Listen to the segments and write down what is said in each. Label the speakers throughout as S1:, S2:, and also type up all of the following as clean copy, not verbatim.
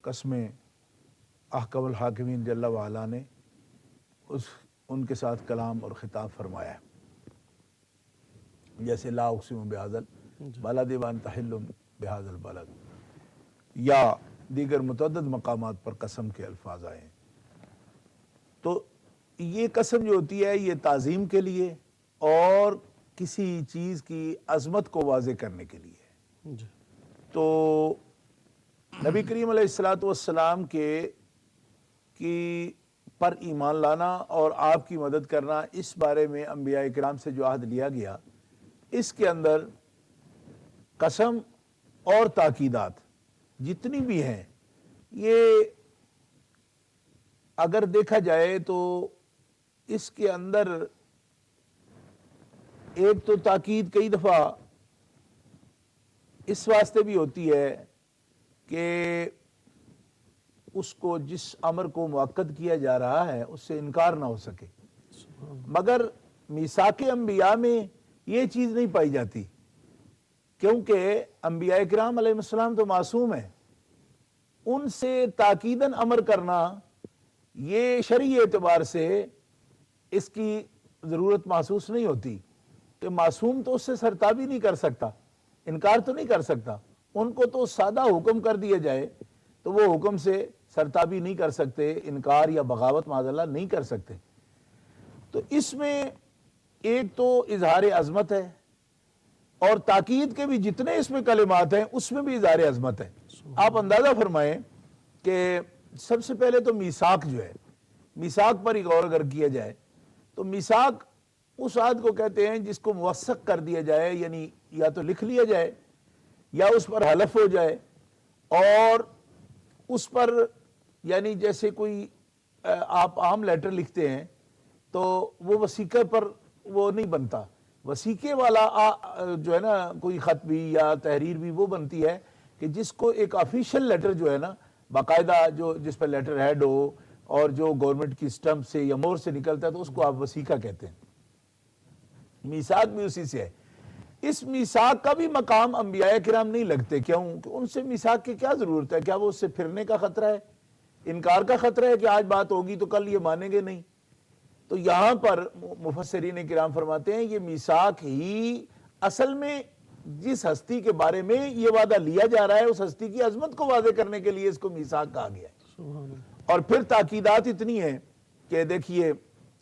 S1: قسمیں احکم الحاکمین جل وعلا نے ان کے ساتھ کلام اور خطاب فرمایا ہے، جیسے لا اقسم بہذا البلد وانت حل بہذا البلد، یا دیگر متعدد مقامات پر قسم کے الفاظ آئے ہیں۔ تو یہ قسم جو ہوتی ہے یہ تعظیم کے لیے اور کسی چیز کی عظمت کو واضح کرنے کے لیے ہے۔ تو نبی کریم علیہ الصلوۃ والسلام کی پر ایمان لانا اور آپ کی مدد کرنا، اس بارے میں انبیاء کرام سے جو عہد لیا گیا، اس کے اندر قسم اور تاکیدات جتنی بھی ہیں، یہ اگر دیکھا جائے تو اس کے اندر ایک تو تاکید کئی دفعہ اس واسطے بھی ہوتی ہے کہ اس کو جس امر کو مؤکد کیا جا رہا ہے اس سے انکار نہ ہو سکے، مگر میثاق انبیاء میں یہ چیز نہیں پائی جاتی، کیونکہ انبیاء کرام علیہ السلام تو معصوم ہیں، ان سے تاکیداً امر کرنا یہ شرعی اعتبار سے اس کی ضرورت محسوس نہیں ہوتی، کہ معصوم تو اس سے سرتابی نہیں کر سکتا، انکار تو نہیں کر سکتا، ان کو تو سادہ حکم کر دیا جائے تو وہ حکم سے سرتابی نہیں کر سکتے، انکار یا بغاوت معاذ اللہ نہیں کر سکتے۔ تو اس میں ایک تو اظہار عظمت ہے، اور تاکید کے بھی جتنے اس میں کلمات ہیں اس میں بھی اظہار عظمت ہے۔ آپ اندازہ فرمائیں کہ سب سے پہلے تو میثاق جو ہے، میثاق پر ہی غور اگر کیا جائے تو میثاق اس عہد کو کہتے ہیں جس کو موثق کر دیا جائے، یعنی یا تو لکھ لیا جائے یا اس پر حلف ہو جائے، اور اس پر یعنی جیسے کوئی آپ عام لیٹر لکھتے ہیں تو وہ وثیقے پر وہ نہیں بنتا، وثیقے والا جو ہے نا کوئی خط بھی یا تحریر بھی وہ بنتی ہے کہ جس کو ایک آفیشیل لیٹر جو ہے نا باقاعدہ جو جس پر لیٹر ہیڈ ہو اور جو گورنمنٹ کی سٹمپ سے یا مور سے نکلتا ہے تو اس کو آپ وثیقہ کہتے ہیں۔ میثاق بھی اسی سے ہے۔ اس میثاق کا بھی مقام انبیاء کرام نہیں لگتے، کیوں کہ ان سے میثاق کی کیا ضرورت ہے؟ کیا وہ اس سے پھرنے کا خطرہ ہے، انکار کا خطرہ ہے کہ آج بات ہوگی تو کل یہ مانیں گے نہیں؟ تو یہاں پر مفسرین کرام فرماتے ہیں یہ میثاق ہی اصل میں جس ہستی کے بارے میں یہ وعدہ لیا جا رہا ہے اس ہستی کی عظمت کو واضح کرنے کے لیے اس کو میثاق کہا گیا ہے۔ اور پھر تاکیدات اتنی ہیں کہ دیکھیے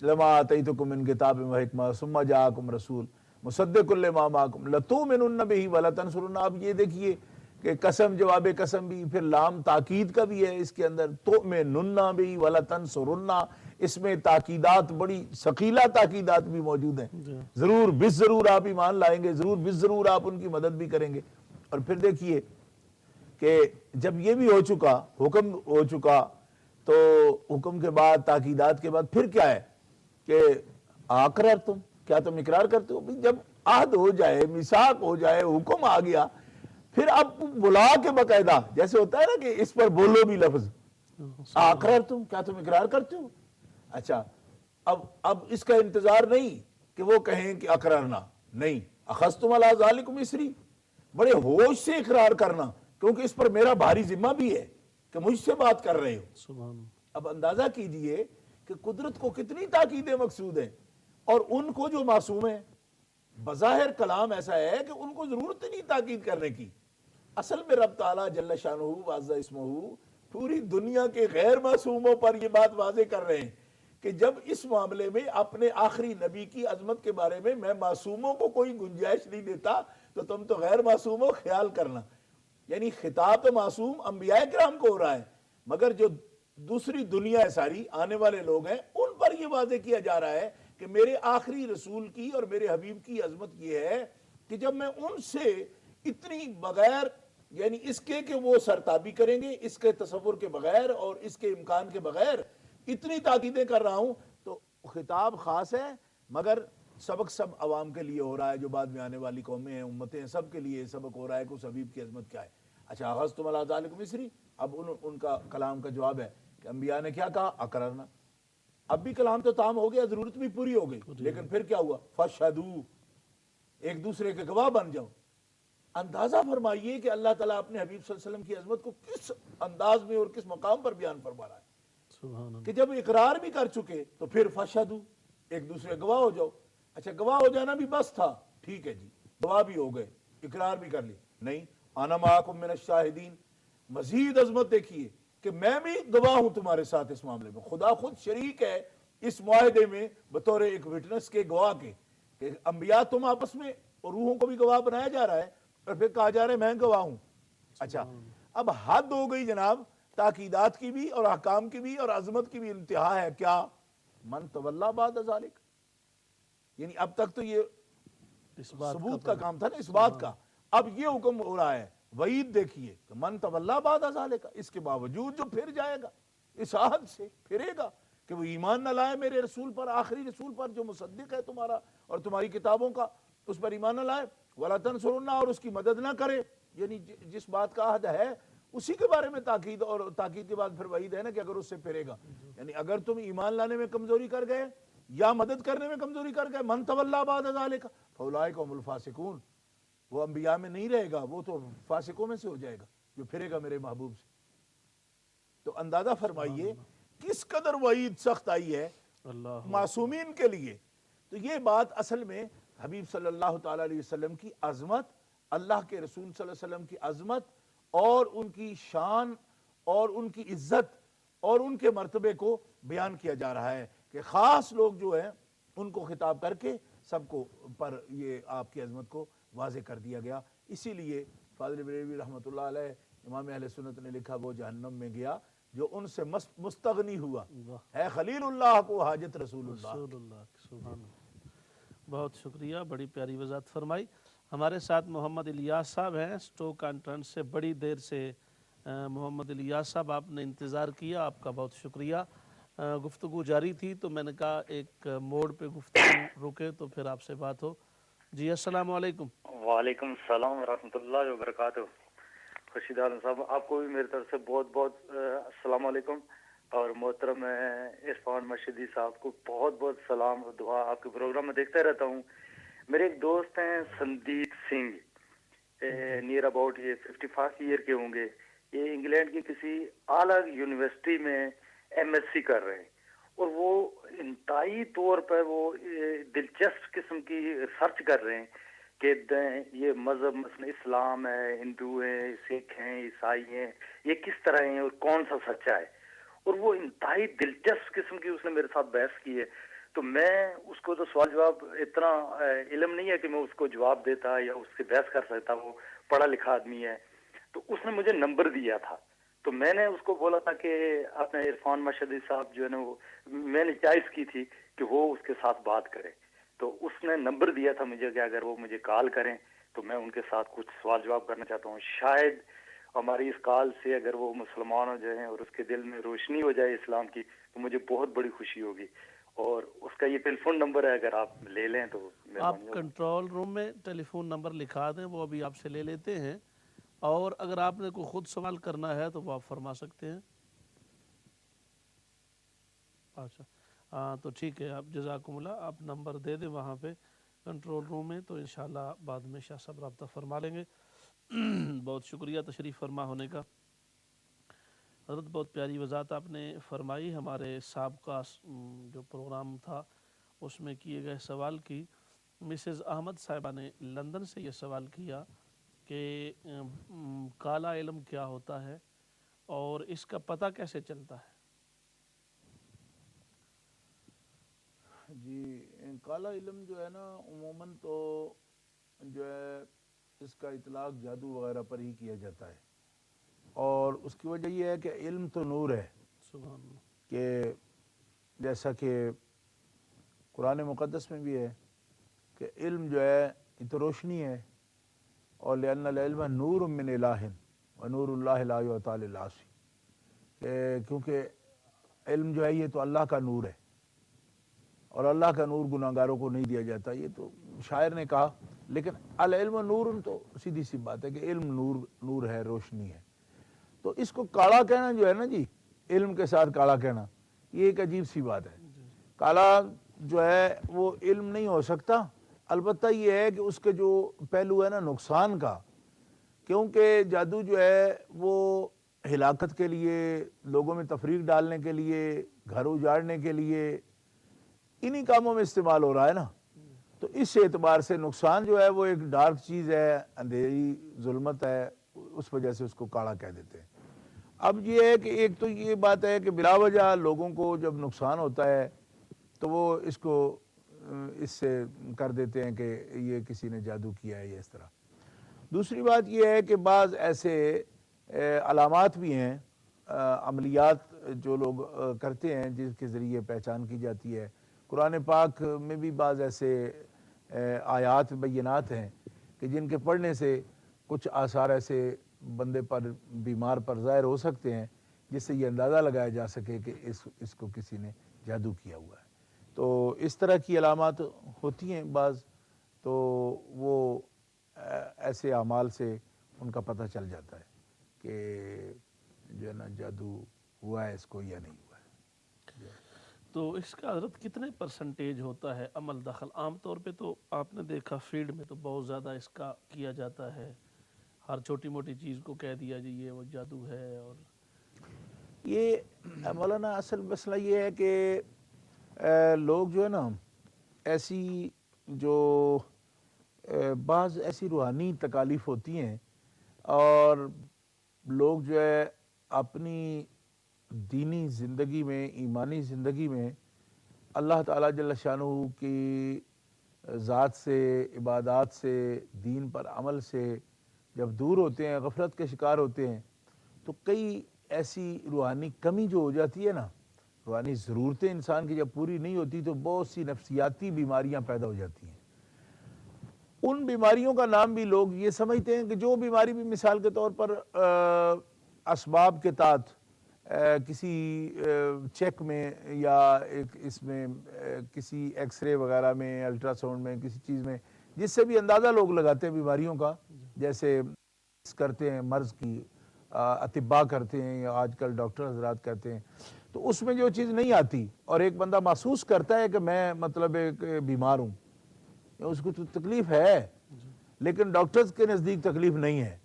S1: لما آتیتکم من کتاب و حکمہ ثم جاءکم رسول مصدق لما معکم لتؤمنن بہ ولتنصرنہ۔ اب یہ دیکھیے کہ قسم جواب قسم بھی، پھر لام تاکید کا بھی ہے اس کے اندر، تؤمنن بہ ولتنصرنہ، اس میں تاکیدات بڑی ثقیلہ تاکیدات بھی موجود ہیں، ضرور بس ضرور آپ ایمان لائیں گے، ضرور بس ضرور آپ ان کی مدد بھی کریں گے۔ اور پھر دیکھیے کہ جب یہ بھی ہو چکا، حکم ہو چکا، تو حکم کے بعد تاکیدات کے بعد پھر کیا ہے کہ اقرار تم، کیا تم اقرار کرتے ہو؟ جب عہد ہو جائے، میثاق ہو جائے، حکم آ گیا، پھر اب بلا کے باقاعدہ جیسے ہوتا ہے نا کہ اس پر بولو بھی لفظ، اقرار تم، کیا تم اقرار کرتے ہو؟ اچھا اب اس کا انتظار نہیں کہ وہ کہیں کہ اقرارنا، نہیں، اخذتم علی ذالکم اسری، بڑے ہوش سے اقرار کرنا، کیونکہ اس پر میرا بھاری ذمہ بھی ہے کہ مجھ سے بات کر رہے ہو۔ اب اندازہ کیجئے کہ قدرت کو کتنی تاکیدیں مقصود ہیں، اور ان کو جو معصوم ہیں، بظاہر کلام ایسا ہے کہ ان کو ضرورت نہیں تاکید کرنے کی، اصل میں رب تعالیٰ جل شانہ وعز اسمہ پوری دنیا کے غیر معصوموں پر یہ بات واضح کر رہے ہیں کہ جب اس معاملے میں اپنے آخری نبی کی عظمت کے بارے میں معصوموں کو کوئی گنجائش نہیں دیتا تو تم تو غیر معصوموں خیال کرنا۔ یعنی خطاب تو معصوم انبیاء کرام کو ہو رہا ہے، مگر جو دوسری دنیا ہے ساری آنے والے لوگ ہیں ان پر یہ واضح کیا جا رہا ہے کہ میرے آخری رسول کی اور میرے حبیب کی عظمت یہ ہے کہ جب میں ان سے اتنی بغیر یعنی اس کے کہ وہ سرتابی کریں گے، اس کے تصور کے بغیر اور اس کے امکان کے بغیر اتنی تاکیدیں کر رہا ہوں، تو خطاب خاص ہے مگر سبق سب عوام کے لیے ہو رہا ہے، جو بعد میں آنے والی قومیں ہیں، امتیں ہیں، سب کے لیے سبق ہو رہا ہے کہ اس حبیب کی عظمت کیا ہے۔ اچھا اخذتم علی ذالکم اسری، اب ان کا کلام کا جواب ہے کہ انبیاء نے کیا کہا؟ اقررنا۔ اب بھی کلام تو تام ہو گیا، ضرورت بھی پوری ہو گئی، لیکن پھر کیا ہوا؟ فاشہدوا، ایک دوسرے کے گواہ بن جاؤ۔ اندازہ فرمائیے کہ اللہ تعالیٰ اپنے حبیب صلی اللہ علیہ وسلم کی عظمت کو کس انداز میں اور کس مقام پر بیان فرما رہا ہے
S2: سبحان اللہ.
S1: کہ جب اقرار بھی کر چکے تو پھر فشہدو، ایک دوسرے گواہ ہو جاؤ. اچھا گواہ ہو جانا بھی بس تھا، ٹھیک ہے جی گواہ بھی ہو گئے، اقرار بھی کر لی، نہیں انا معکم من الشاہدین. مزید عظمت دیکھیے کہ میں بھی گواہ ہوں تمہارے ساتھ اس معاملے میں. خدا خود شریک ہے اس معاہدے میں بطور ایک وٹنس کے، گواہ کے، کہ انبیاء تم آپس میں اور روحوں کو بھی گواہ بنایا جا رہا ہے اور پھر کہا جا رہا ہے میں گواہ ہوں. اچھا اب حد ہو گئی جناب، تاکیدات کی بھی اور احکام کی بھی اور عظمت کی بھی انتہا ہے. کیا؟ من تولا بعد ذالک، یعنی اب تک تو یہ
S2: اس بات
S1: ثبوت کا کام تھا نا، اس بات کا. اب یہ حکم ہو رہا ہے، وعید دیکھیے کہ من تولا بعد ذالک، اس کے باوجود جو پھر جائے گا اس عہد سے، پھرے گا کہ وہ ایمان نہ لائے میرے رسول پر، آخری رسول پر جو مصدق ہے تمہارا اور تمہاری کتابوں کا، اس پر ایمان نہ لائے، ولا تنصرنہ، اور اس کی مدد نہ کرے. یعنی جس بات کا عہد ہے اسی کے بارے میں تاکید، اور تاکید کے بعد پھر وعید ہے نا کہ اگر اس سے پھرے گا. یعنی اگر تم ایمان لانے میں کمزوری کر گئے یا مدد کرنے میں کمزوری کر گئے، من تولا بعد ذالک فاولئک هم الفاسقون، وہ انبیاء میں نہیں رہے گا، وہ تو فاسقوں میں سے ہو جائے گا جو پھرے گا میرے محبوب سے. تو اندازہ فرمائیے کس قدر وعید سخت آئی ہے
S2: اللہ
S1: معصومین کے لیے. تو یہ بات اصل میں حبیب صلی اللہ تعالی علیہ وسلم کی عظمت، اللہ کے رسول صلی اللہ علیہ وسلم کی عظمت اور ان کی شان اور ان کی عزت اور ان کے مرتبے کو بیان کیا جا رہا ہے کہ خاص لوگ جو ہیں ان کو خطاب کر کے سب کو پر یہ آپ کی عظمت کو واضح کر دیا گیا. اسی لیے فاضل بریلوی رحمۃ اللہ علیہ، امام اہل سنت نے لکھا وہ جہنم میں گیا جو ان سے مستغنی ہوا ہے خلیل اللہ کو حاجت رسول اللہ.
S2: رسول اللہ. سبحان اللہ. بہت شکریہ، بڑی پیاری وضاحت فرمائی. ہمارے ساتھ محمد الیاس صاحب ہیں اسٹوک آن ٹرنٹ سے. بڑی دیر سے محمد الیاس صاحب آپ نے انتظار کیا، آپ کا بہت شکریہ. گفتگو جاری تھی تو میں نے کہا ایک موڑ پہ گفتگو رکے تو پھر آپ سے بات ہو. جی السلام علیکم.
S3: وعلیکم السلام ورحمۃ اللہ وبرکاتہ. خورشید عالم صاحب آپ کو بھی میری طرف سے بہت بہت السلام علیکم، اور محترم عرفان مشہدی صاحب کو بہت بہت سلام اور دعا. آپ کے پروگرام میں دیکھتا رہتا ہوں. میرے ایک دوست ہیں سندیپ سنگھ، نیئر اباؤٹ یہ 55 ایئر کے ہوں گے. یہ انگلینڈ کی کسی اعلیٰ یونیورسٹی میں ایم ایس سی کر رہے ہیں، اور وہ انتہائی طور پر وہ دلچسپ قسم کی ریسرچ کر رہے ہیں کہ یہ مذہب مثلا اسلام ہے، ہندو ہیں، سکھ ہیں، عیسائی ہیں، یہ کس طرح ہیں اور کون سا سچا ہے. اور وہ انتہائی دلچسپ قسم کی اس نے میرے ساتھ بحث کی ہے. تو میں اس کو تو سوال جواب اتنا علم نہیں ہے کہ میں اس کو جواب دیتا یا اس سے بحث کر سکتا، وہ پڑھا لکھا آدمی ہے. تو اس نے مجھے نمبر دیا تھا، تو میں نے اس کو بولا تھا کہ اپنے عرفان مشہدی صاحب جو ہے نا، وہ میں نے چوائس کی تھی کہ وہ اس کے ساتھ بات کرے. تو اس نے نمبر دیا تھا مجھے کہ اگر وہ مجھے کال کریں تو میں ان کے ساتھ کچھ سوال جواب کرنا چاہتا ہوں. شاید ہماری اس کال سے اگر وہ مسلمان ہو جائیں اور اس کے دل میں روشنی ہو جائے اسلام کی تو مجھے بہت بڑی خوشی ہوگی. اور اس کا یہ ٹیلی فون نمبر ہے، اگر آپ لے لیں تو
S2: آپ کنٹرول روم میں ٹیلی فون نمبر لکھا دیں، وہ ابھی آپ سے لے لیتے ہیں. اور اگر آپ نے کوئی خود سوال کرنا ہے تو وہ آپ فرما سکتے ہیں. اچھا ہاں تو ٹھیک ہے، آپ جزاکم اللہ، آپ نمبر دے دیں وہاں پہ کنٹرول روم میں، تو انشاءاللہ بعد میں شاہ صاحب رابطہ فرما لیں گے. بہت شکریہ تشریف فرما ہونے کا. حضرت بہت پیاری وضاحت آپ نے فرمائی. ہمارے سابقہ جو پروگرام تھا اس میں کیے گئے سوال کی مسز احمد صاحبہ نے لندن سے یہ سوال کیا کہ کالا علم کیا ہوتا ہے اور اس کا پتہ کیسے چلتا ہے؟
S1: جی کالا علم جو ہے نا عموماً تو جو ہے اس کا اطلاق جادو وغیرہ پر ہی کیا جاتا ہے، اور اس کی وجہ یہ ہے کہ علم تو نور ہے.
S2: سبحان اللہ.
S1: کہ جیسا کہ قرآن مقدس میں بھی ہے کہ علم جو ہے یہ تو روشنی ہے، اور لأن العلم نور من الہ ونور اللہ لا یعطی للعاصی، کیونکہ علم جو ہے یہ تو اللہ کا نور ہے اور اللہ کا نور گناہ گاروں کو نہیں دیا جاتا. یہ تو شاعر نے کہا، لیکن العلم نور تو سیدھی سی بات ہے کہ علم نور ہے، روشنی ہے. تو اس کو کالا کہنا جو ہے نا جی، علم کے ساتھ کالا کہنا، یہ ایک عجیب سی بات ہے. کالا جو ہے وہ علم نہیں ہو سکتا. البتہ یہ ہے کہ اس کے جو پہلو ہے نا نقصان کا، کیونکہ جادو جو ہے وہ ہلاکت کے لیے، لوگوں میں تفریق ڈالنے کے لیے، گھر اجاڑنے کے لیے، انہی کاموں میں استعمال ہو رہا ہے نا. تو اس اعتبار سے نقصان جو ہے وہ ایک ڈارک چیز ہے، اندھیری ظلمت ہے، اس وجہ سے اس کو کاڑا کہہ دیتے ہیں. اب یہ ہے کہ ایک تو یہ بات ہے کہ بلا وجہ لوگوں کو جب نقصان ہوتا ہے تو وہ اس کو اس سے کر دیتے ہیں کہ یہ کسی نے جادو کیا ہے یا اس طرح. دوسری بات یہ ہے کہ بعض ایسے علامات بھی ہیں، عملیات جو لوگ کرتے ہیں جس کے ذریعے پہچان کی جاتی ہے. قرآن پاک میں بھی بعض ایسے آیات بینات ہیں کہ جن کے پڑھنے سے کچھ آثار ایسے بندے پر، بیمار پر ظاہر ہو سکتے ہیں جس سے یہ اندازہ لگایا جا سکے کہ اس کو کسی نے جادو کیا ہوا ہے. تو اس طرح کی علامات ہوتی ہیں بعض، تو وہ ایسے اعمال سے ان کا پتہ چل جاتا ہے کہ جو ہے نا جادو ہوا ہے اس کو یا نہیں ہوا ہے.
S2: تو اس کا حضرت کتنے پرسنٹیج ہوتا ہے عمل دخل؟ عام طور پہ تو آپ نے دیکھا فیلڈ میں تو بہت زیادہ اس کا کیا جاتا ہے، ہر چھوٹی موٹی چیز کو کہہ دیا جی یہ وہ جادو ہے. اور
S1: یہ مولانا اصل مسئلہ یہ ہے کہ لوگ جو ہے نا ایسی جو بعض ایسی روحانی تکالیف ہوتی ہیں، اور لوگ جو ہے اپنی دینی زندگی میں، ایمانی زندگی میں اللہ تعالیٰ جل شانہ کی ذات سے، عبادات سے، دین پر عمل سے جب دور ہوتے ہیں، غفلت کے شکار ہوتے ہیں، تو کئی ایسی روحانی کمی جو ہو جاتی ہے نا، روحانی ضرورتیں انسان کی جب پوری نہیں ہوتی تو بہت سی نفسیاتی بیماریاں پیدا ہو جاتی ہیں. ان بیماریوں کا نام بھی لوگ یہ سمجھتے ہیں کہ جو بیماری بھی مثال کے طور پر اسباب کے تحت کسی چیک میں یا ایک اس میں کسی ایکس رے وغیرہ میں، الٹرا ساؤنڈ میں، کسی چیز میں، جس سے بھی اندازہ لوگ لگاتے ہیں بیماریوں کا، جیسے کرتے ہیں مرض کی، اطباء کرتے ہیں یا آج کل ڈاکٹر حضرات کرتے ہیں، تو اس میں جو چیز نہیں آتی اور ایک بندہ محسوس کرتا ہے کہ میں مطلب ایک بیمار ہوں، اس کو تو تکلیف ہے، لیکن ڈاکٹرز کے نزدیک تکلیف نہیں ہے.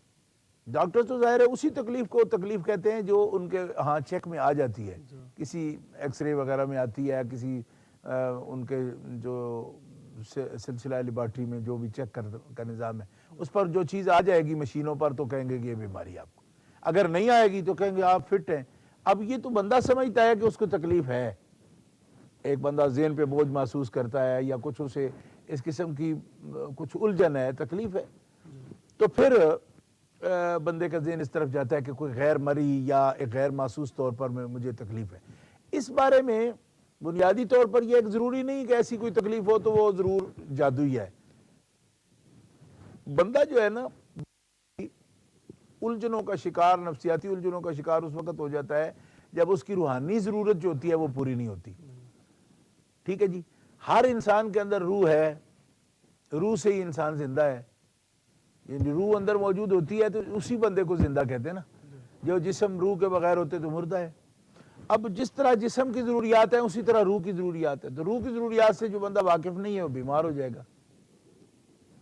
S1: ڈاکٹر تو ظاہر ہے اسی تکلیف کو تکلیف کہتے ہیں جو ان کے ہاں چیک میں آ جاتی ہے، کسی ایکس رے وغیرہ میں آتی ہے، کسی ان کے جو سلسلہ لیبارٹری میں جو بھی چیک کا نظام ہے اس پر جو چیز آ جائے گی مشینوں پر تو کہیں گے کہ یہ بیماری آپ کو، اگر نہیں آئے گی تو کہیں گے آپ فٹ ہیں. اب یہ تو بندہ سمجھتا ہے کہ اس کو تکلیف ہے، ایک بندہ ذہن پہ بوجھ محسوس کرتا ہے یا کچھ اسے اس قسم کی کچھ الجھن ہے، تکلیف ہے، تو پھر بندے کا ذہن اس طرف جاتا ہے کہ کوئی غیر مرئی یا ایک غیر محسوس طور پر مجھے تکلیف ہے. اس بارے میں بنیادی طور پر یہ ایک ضروری نہیں کہ ایسی کوئی تکلیف ہو تو وہ ضرور جادوئی ہے. بندہ جو ہے نا الجھنوں کا شکار، نفسیاتی الجھنوں کا شکار اس وقت ہو جاتا ہے جب اس کی روحانی ضرورت جو ہوتی ہے وہ پوری نہیں ہوتی. ٹھیک ہے جی، ہر انسان کے اندر روح ہے، روح سے ہی انسان زندہ ہے، یعنی روح اندر موجود ہوتی ہے تو اسی بندے کو زندہ کہتے ہیں نا. جو جسم روح کے بغیر ہوتے تو مردہ ہے. اب جس طرح جسم کی ضروریات ہیں اسی طرح روح کی ضروریات ہیں، تو روح کی ضروریات سے جو بندہ واقف نہیں ہے وہ بیمار ہو جائے گا،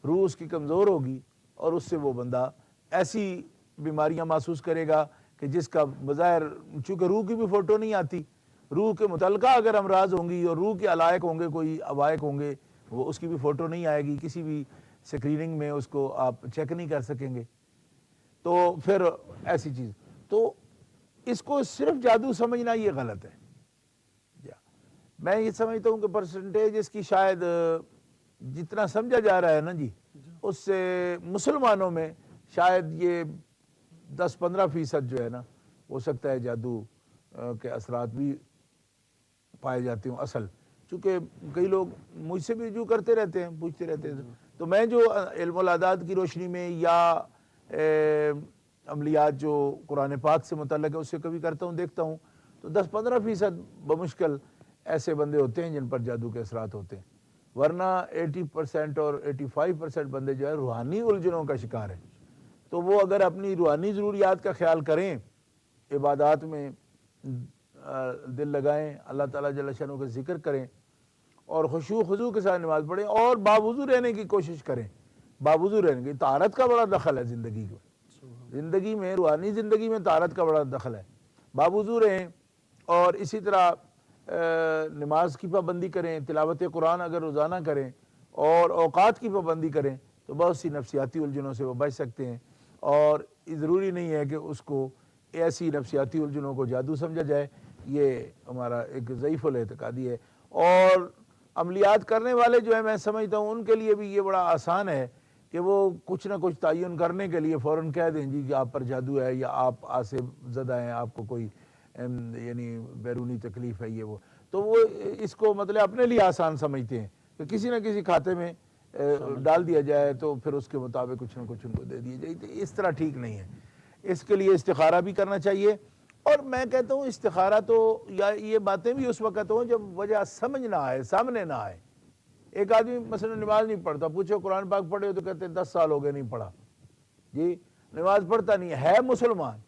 S1: روح اس کی کمزور ہوگی اور اس سے وہ بندہ ایسی بیماریاں محسوس کرے گا کہ جس کا بظاہر، چونکہ روح کی بھی فوٹو نہیں آتی، روح کے متعلقہ اگر امراض ہوں گی اور روح کے علائق ہوں گے، کوئی عوائق ہوں گے، وہ اس کی بھی فوٹو نہیں آئے گی، کسی بھی سکریننگ میں اس کو آپ چیک نہیں کر سکیں گے. تو پھر ایسی چیز، تو اس کو صرف جادو سمجھنا یہ غلط ہے. میں یہ سمجھتا ہوں کہ پرسنٹیج اس کی شاید جتنا سمجھا جا رہا ہے نا جی، اس سے مسلمانوں میں شاید یہ 10-15% جو ہے نا ہو سکتا ہے جادو کے اثرات بھی پائے جاتے ہوں اصل. چونکہ کئی لوگ مجھ سے بھی رجوع کرتے رہتے ہیں، پوچھتے رہتے ہیں، تو میں جو علم العادات کی روشنی میں یا عملیات جو قرآن پاک سے متعلق ہے اس سے کبھی کرتا ہوں، دیکھتا ہوں، تو 10-15% بمشکل ایسے بندے ہوتے ہیں جن پر جادو کے اثرات ہوتے ہیں، ورنہ 80% اور 85% بندے جو ہے روحانی الجھنوں کا شکار ہیں. تو وہ اگر اپنی روحانی ضروریات کا خیال کریں، عبادات میں دل لگائیں، اللہ تعالیٰ جل شانہ کا ذکر کریں اور خشوع خضوع کے ساتھ نماز پڑھیں اور باوضو رہنے کی کوشش کریں. باوضو رہنے کی طہارت کا بڑا دخل ہے زندگی کو. زندگی میں، روحانی زندگی میں طہارت کا بڑا دخل ہے. باوضو رہیں اور اسی طرح نماز کی پابندی کریں، تلاوت قرآن اگر روزانہ کریں اور اوقات کی پابندی کریں تو بہت سی نفسیاتی الجھنوں سے وہ بچ سکتے ہیں. اور ضروری نہیں ہے کہ اس کو ایسی نفسیاتی الجھنوں کو جادو سمجھا جائے، یہ ہمارا ایک ضعیف الاعتقادی ہے. اور عملیات کرنے والے جو ہیں، میں سمجھتا ہوں ان کے لیے بھی یہ بڑا آسان ہے کہ وہ کچھ نہ کچھ تعین کرنے کے لیے فوراً کہہ دیں جی کہ آپ پر جادو ہے یا آپ آسب زدہ ہیں، آپ کو کوئی یعنی بیرونی تکلیف ہے یہ وہ. تو وہ اس کو مطلب اپنے لیے آسان سمجھتے ہیں کہ کسی نہ کسی کھاتے میں ڈال دیا جائے تو پھر اس کے مطابق کچھ نہ کچھ ان کو دے دیا جائے. تو اس طرح ٹھیک نہیں ہے. اس کے لیے استخارہ بھی کرنا چاہیے. اور میں کہتا ہوں استخارہ تو یا یہ باتیں بھی اس وقت ہوں جب وجہ سمجھ نہ آئے، سامنے نہ آئے. ایک آدمی مثلا نماز نہیں پڑھتا، پوچھو قرآن پاک پڑھے ہو تو کہتے ہیں 10 سال ہو گئے نہیں پڑھا. جی نماز پڑھتا نہیں ہے مسلمان،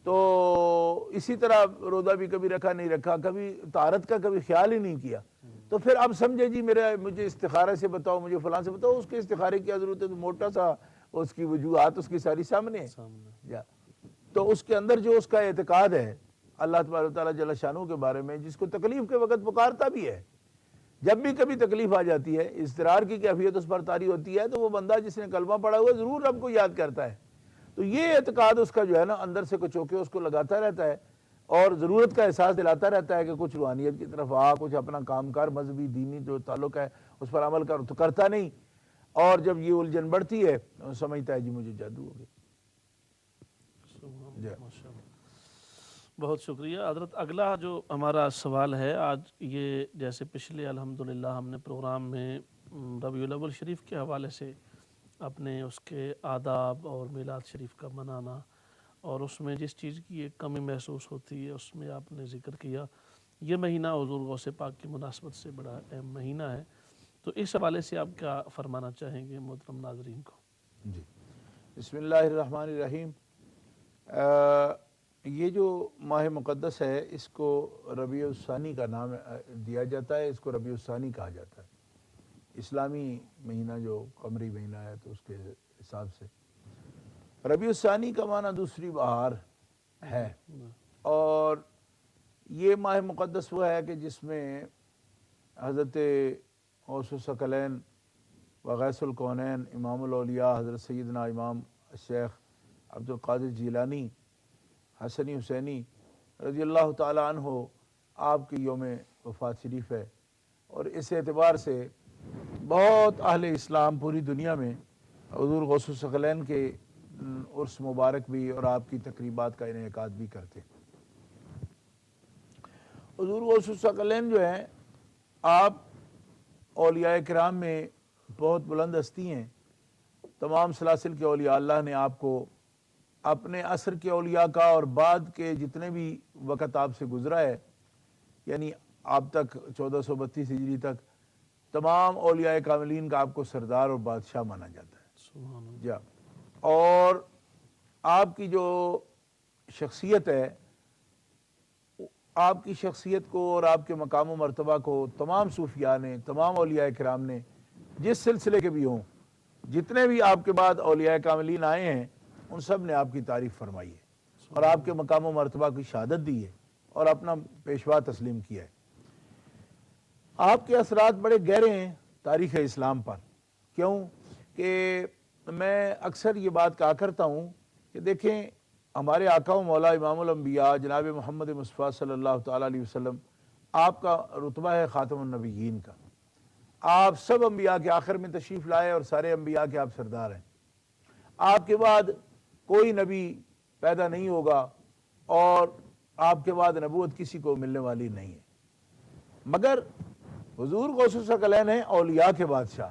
S1: تو اسی طرح روزہ بھی کبھی رکھا نہیں رکھا، کبھی طہارت کا کبھی خیال ہی نہیں کیا. تو پھر اب سمجھے جی مجھے استخارے سے بتاؤ، مجھے فلاں سے بتاؤ. اس کے استخارے کی کیا ضرورت ہے؟ تو موٹا سا اس کی وجوہات اس کی ساری سامنے ہے. تو اس کے اندر جو اس کا اعتقاد ہے اللہ تبارک و تعالیٰ جل شانہ کے بارے میں، جس کو تکلیف کے وقت پکارتا بھی ہے، جب بھی کبھی تکلیف آ جاتی ہے، اضطرار کی کیفیت اس پر طاری ہوتی ہے، تو وہ بندہ جس نے کلمہ پڑھا ہوا ضرور رب کو یاد کرتا ہے. تو یہ اعتقاد اس کا جو ہے نا اندر سے کچھ ہوکے اس کو لگاتا رہتا ہے اور ضرورت کا احساس دلاتا رہتا ہے کہ کچھ روحانیت کی طرف کچھ اپنا کام کار مذہبی دینی جو تعلق ہے اس پر عمل کر، تو کرتا نہیں. اور جب یہ الجھن بڑھتی ہے تو سمجھتا ہے جی مجھے جادو ہو گیا.
S2: بہت شکریہ حضرت. اگلا جو ہمارا سوال ہے آج، یہ جیسے پچھلے الحمدللہ ہم نے پروگرام میں ربیع الاول شریف کے حوالے سے اپنے اس کے آداب اور میلاد شریف کا منانا اور اس میں جس چیز کی ایک کمی محسوس ہوتی ہے اس میں آپ نے ذکر کیا. یہ مہینہ حضور غوث پاک کی مناسبت سے بڑا اہم مہینہ ہے، تو اس حوالے سے آپ کیا فرمانا چاہیں گے محترم ناظرین کو؟
S1: جی بسم اللہ الرحمن الرحیم. یہ جو ماہ مقدس ہے اس کو ربیع الثانی کا نام دیا جاتا ہے. اس کو ربیع الثانی کہا جاتا ہے. اسلامی مہینہ جو قمری مہینہ ہے تو اس کے حساب سے ربیع الثانی کا معنی دوسری بہار ہے. اور یہ ماہ مقدس وہ ہے کہ جس میں حضرت غوث الثقلین وغیث الکونین امام الاولیاء حضرت سیدنا امام شیخ عبد القادر جیلانی حسنی حسینی رضی اللہ تعالی عنہ آپ کی یوم وفات شریف ہے. اور اس اعتبار سے بہت اہل اسلام پوری دنیا میں حضور غوث الثقلین کے عرس مبارک بھی اور آپ کی تقریبات کا انعقاد بھی کرتے. حضور غوث الثقلین جو ہیں آپ اولیاء کرام میں بہت بلند ہستی ہیں. تمام سلاسل کے اولیاء اللہ نے آپ کو اپنے عصر کے اولیاء کا اور بعد کے جتنے بھی وقت آپ سے گزرا ہے، یعنی آپ تک 1432 ہجری تک تمام اولیاء کاملین کا آپ کو سردار اور بادشاہ مانا جاتا ہے.
S2: سبحان اللہ.
S1: جا اور آپ کی جو شخصیت ہے، آپ کی شخصیت کو اور آپ کے مقام و مرتبہ کو تمام صوفیاء نے، تمام اولیاء کرام نے جس سلسلے کے بھی ہوں، جتنے بھی آپ کے بعد اولیاء کاملین آئے ہیں، ان سب نے آپ کی تعریف فرمائی ہے اور آپ کے مقام و مرتبہ کی شہادت دی ہے اور اپنا پیشوا تسلیم کیا ہے. آپ کے اثرات بڑے گہرے ہیں تاریخ اسلام پر. کیوں کہ میں اکثر یہ بات کہا کرتا ہوں کہ دیکھیں ہمارے آقا و مولا امام الانبیاء جناب محمد مصطفیٰ صلی اللہ تعالیٰ علیہ وسلم، آپ کا رتبہ ہے خاتم النبیین کا. آپ سب انبیاء کے آخر میں تشریف لائے اور سارے انبیاء کے آپ سردار ہیں. آپ کے بعد کوئی نبی پیدا نہیں ہوگا اور آپ کے بعد نبوت کسی کو ملنے والی نہیں ہے. مگر حضور غوث الثقلین ہیں اولیاء کے بادشاہ،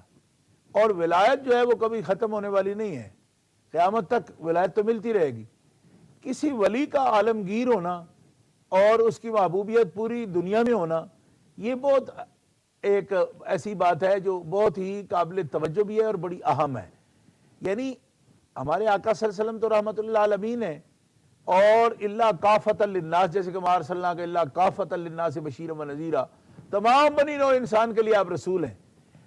S1: اور ولایت جو ہے وہ کبھی ختم ہونے والی نہیں ہے. قیامت تک ولایت تو ملتی رہے گی. کسی ولی کا عالمگیر ہونا اور اس کی محبوبیت پوری دنیا میں ہونا، یہ بہت ایک ایسی بات ہے جو بہت ہی قابل توجہ بھی ہے اور بڑی اہم ہے. یعنی ہمارے آقا صلی اللہ علیہ وسلم تو رحمت اللہ عالمین ہیں، اور اللہ کافۃ للناس، جیسے کہ ما ارسلناک الا کافۃ للناس بشیرا ونذیرا، تمام بنی نوع انسان کے لیے آپ رسول ہیں.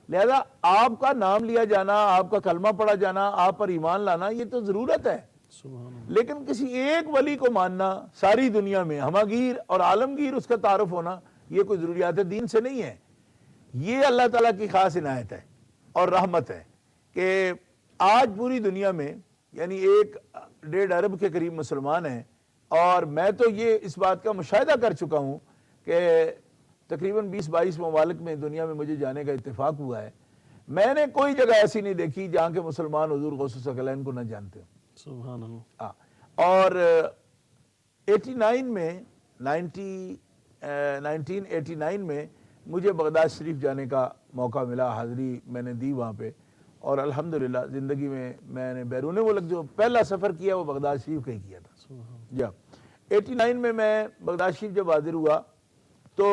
S1: لہذا آپ کا نام لیا جانا، آپ کا کلمہ پڑھا جانا، آپ پر ایمان لانا، یہ تو ضرورت ہے.
S2: سبحان اللہ.
S1: لیکن کسی ایک ولی کو ماننا ساری دنیا میں ہماگیر اور عالمگیر اس کا تعارف ہونا یہ کوئی ضروریات دین سے نہیں ہے. یہ اللہ تعالیٰ کی خاص عنایت ہے اور رحمت ہے کہ آج پوری دنیا میں یعنی 1.5 ارب کے قریب مسلمان ہیں. اور میں تو یہ اس بات کا مشاہدہ کر چکا ہوں کہ تقریباً 20-22 ممالک میں دنیا میں مجھے جانے کا اتفاق ہوا ہے. میں نے کوئی جگہ ایسی نہیں دیکھی جہاں کے مسلمان حضور غوث ثقلین کو نہ جانتے ہوں.
S2: سبحان اللہ.
S1: اور 89 میں 1989 میں مجھے بغداد شریف جانے کا موقع ملا. حاضری میں نے دی وہاں پہ اور الحمدللہ زندگی میں نے بیرون ملک جو پہلا سفر کیا وہ بغداد شریف کا ہی کیا تھا. جب 89 میں بغداد شریف جب حاضر ہوا تو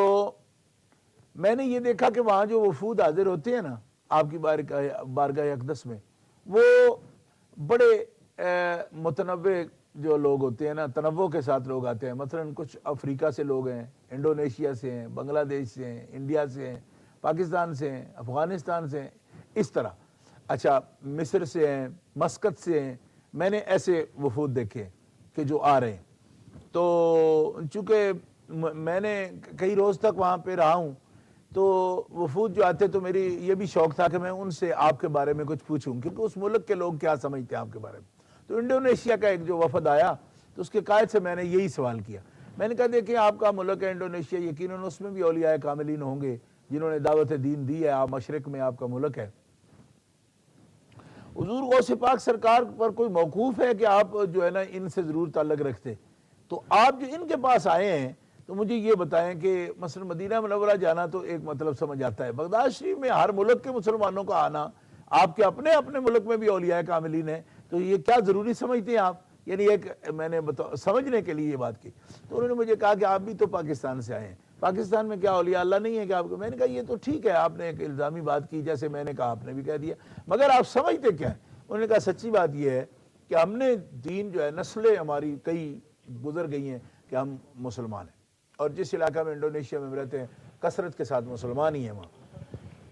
S1: میں نے یہ دیکھا کہ وہاں جو وفود حاضر ہوتے ہیں نا آپ کی بارگاہ اقدس میں وہ بڑے متنوع جو لوگ ہوتے ہیں نا تنوع کے ساتھ لوگ آتے ہیں. مثلا کچھ افریقہ سے لوگ ہیں, انڈونیشیا سے ہیں, بنگلہ دیش سے ہیں, انڈیا سے ہیں, پاکستان سے ہیں, افغانستان سے ہیں, اس طرح. اچھا مصر سے ہیں, مسقط سے ہیں. میں نے ایسے وفود دیکھے کہ جو آ رہے ہیں. تو چونکہ میں نے کئی روز تک وہاں پہ رہا ہوں تو وفود جو آتے تو میری یہ بھی شوق تھا کہ میں ان سے آپ کے بارے میں کچھ پوچھوں کیونکہ اس ملک کے لوگ کیا سمجھتے ہیں آپ کے بارے میں. تو انڈونیشیا کا ایک جو وفد آیا تو اس کے قائد سے میں نے یہی سوال کیا. میں نے کہا دیکھیں آپ کا ملک ہے انڈونیشیا, یقیناً اس میں بھی اولیاء کاملین ہوں گے جنہوں نے دعوت دین دی ہے, آپ مشرق میں آپ کا ملک ہے. حضور غوث پاک سرکار پر کوئی موقوف ہے کہ آپ جو ہے نا ان سے ضرور تعلق رکھتے؟ تو آپ جو ان کے پاس آئے ہیں تو مجھے یہ بتائیں کہ مثلا مدینہ منورہ جانا تو ایک مطلب سمجھ آتا ہے, بغداد شریف میں ہر ملک کے مسلمانوں کا آنا, آپ کے اپنے ملک میں بھی اولیاء کاملین ہیں, تو یہ کیا ضروری سمجھتے ہیں آپ؟ یعنی ایک میں نے سمجھنے کے لیے یہ بات کی. تو انہوں نے مجھے کہا کہ آپ بھی تو پاکستان سے آئے ہیں, پاکستان میں کیا اولیاء اللہ نہیں ہے کہ آپ کو؟ میں نے کہا یہ تو ٹھیک ہے, آپ نے ایک الزامی بات کی, جیسے میں نے کہا آپ نے بھی کہہ دیا, مگر آپ سمجھتے کیا ہیں؟ انہوں نے کہا سچی بات یہ ہے کہ ہم نے دین جو ہے نسلیں ہماری کئی گزر گئی ہیں کہ ہم مسلمان ہیں, اور جس علاقہ میں انڈونیشیا میں رہتے ہیں کثرت کے ساتھ مسلمان ہی ہیں. وہاں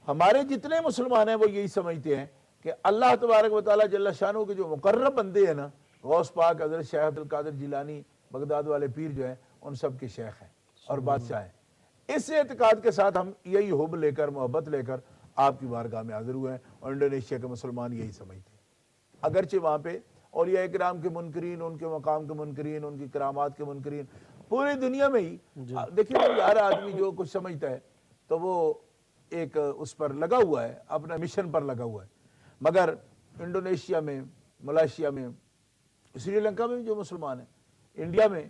S1: ہمارے جتنے مسلمان ہیں وہ یہی سمجھتے ہیں کہ اللہ تبارک و تعالیٰ جل شانہ کے جو مقرب بندے ہیں نا, غوث پاک حضرت شیخ عبد القادر جیلانی بغداد والے پیر جو ہیں ان سب کے شیخ ہیں اور بادشاہ ہیں. اس اعتقاد کے ساتھ ہم یہی حب لے کر محبت لے کر آپ کی بارگاہ میں حاضر ہوئے ہیں, اور انڈونیشیا کے مسلمان یہی سمجھتے ہیں. اگرچہ وہاں پہ اولیاء کرام کے منکرین, ان کے مقام کے منکرین, ان کی کرامات کے منکرین پوری دنیا میں ہی دیکھیں, ہر آدمی جو کچھ سمجھتا ہے تو وہ ایک اس پر لگا ہوا ہے, اپنا مشن پر لگا ہوا ہے. مگر انڈونیشیا میں, ملائیشیا میں, سری لنکا میں بھی جو مسلمان ہیں, انڈیا میں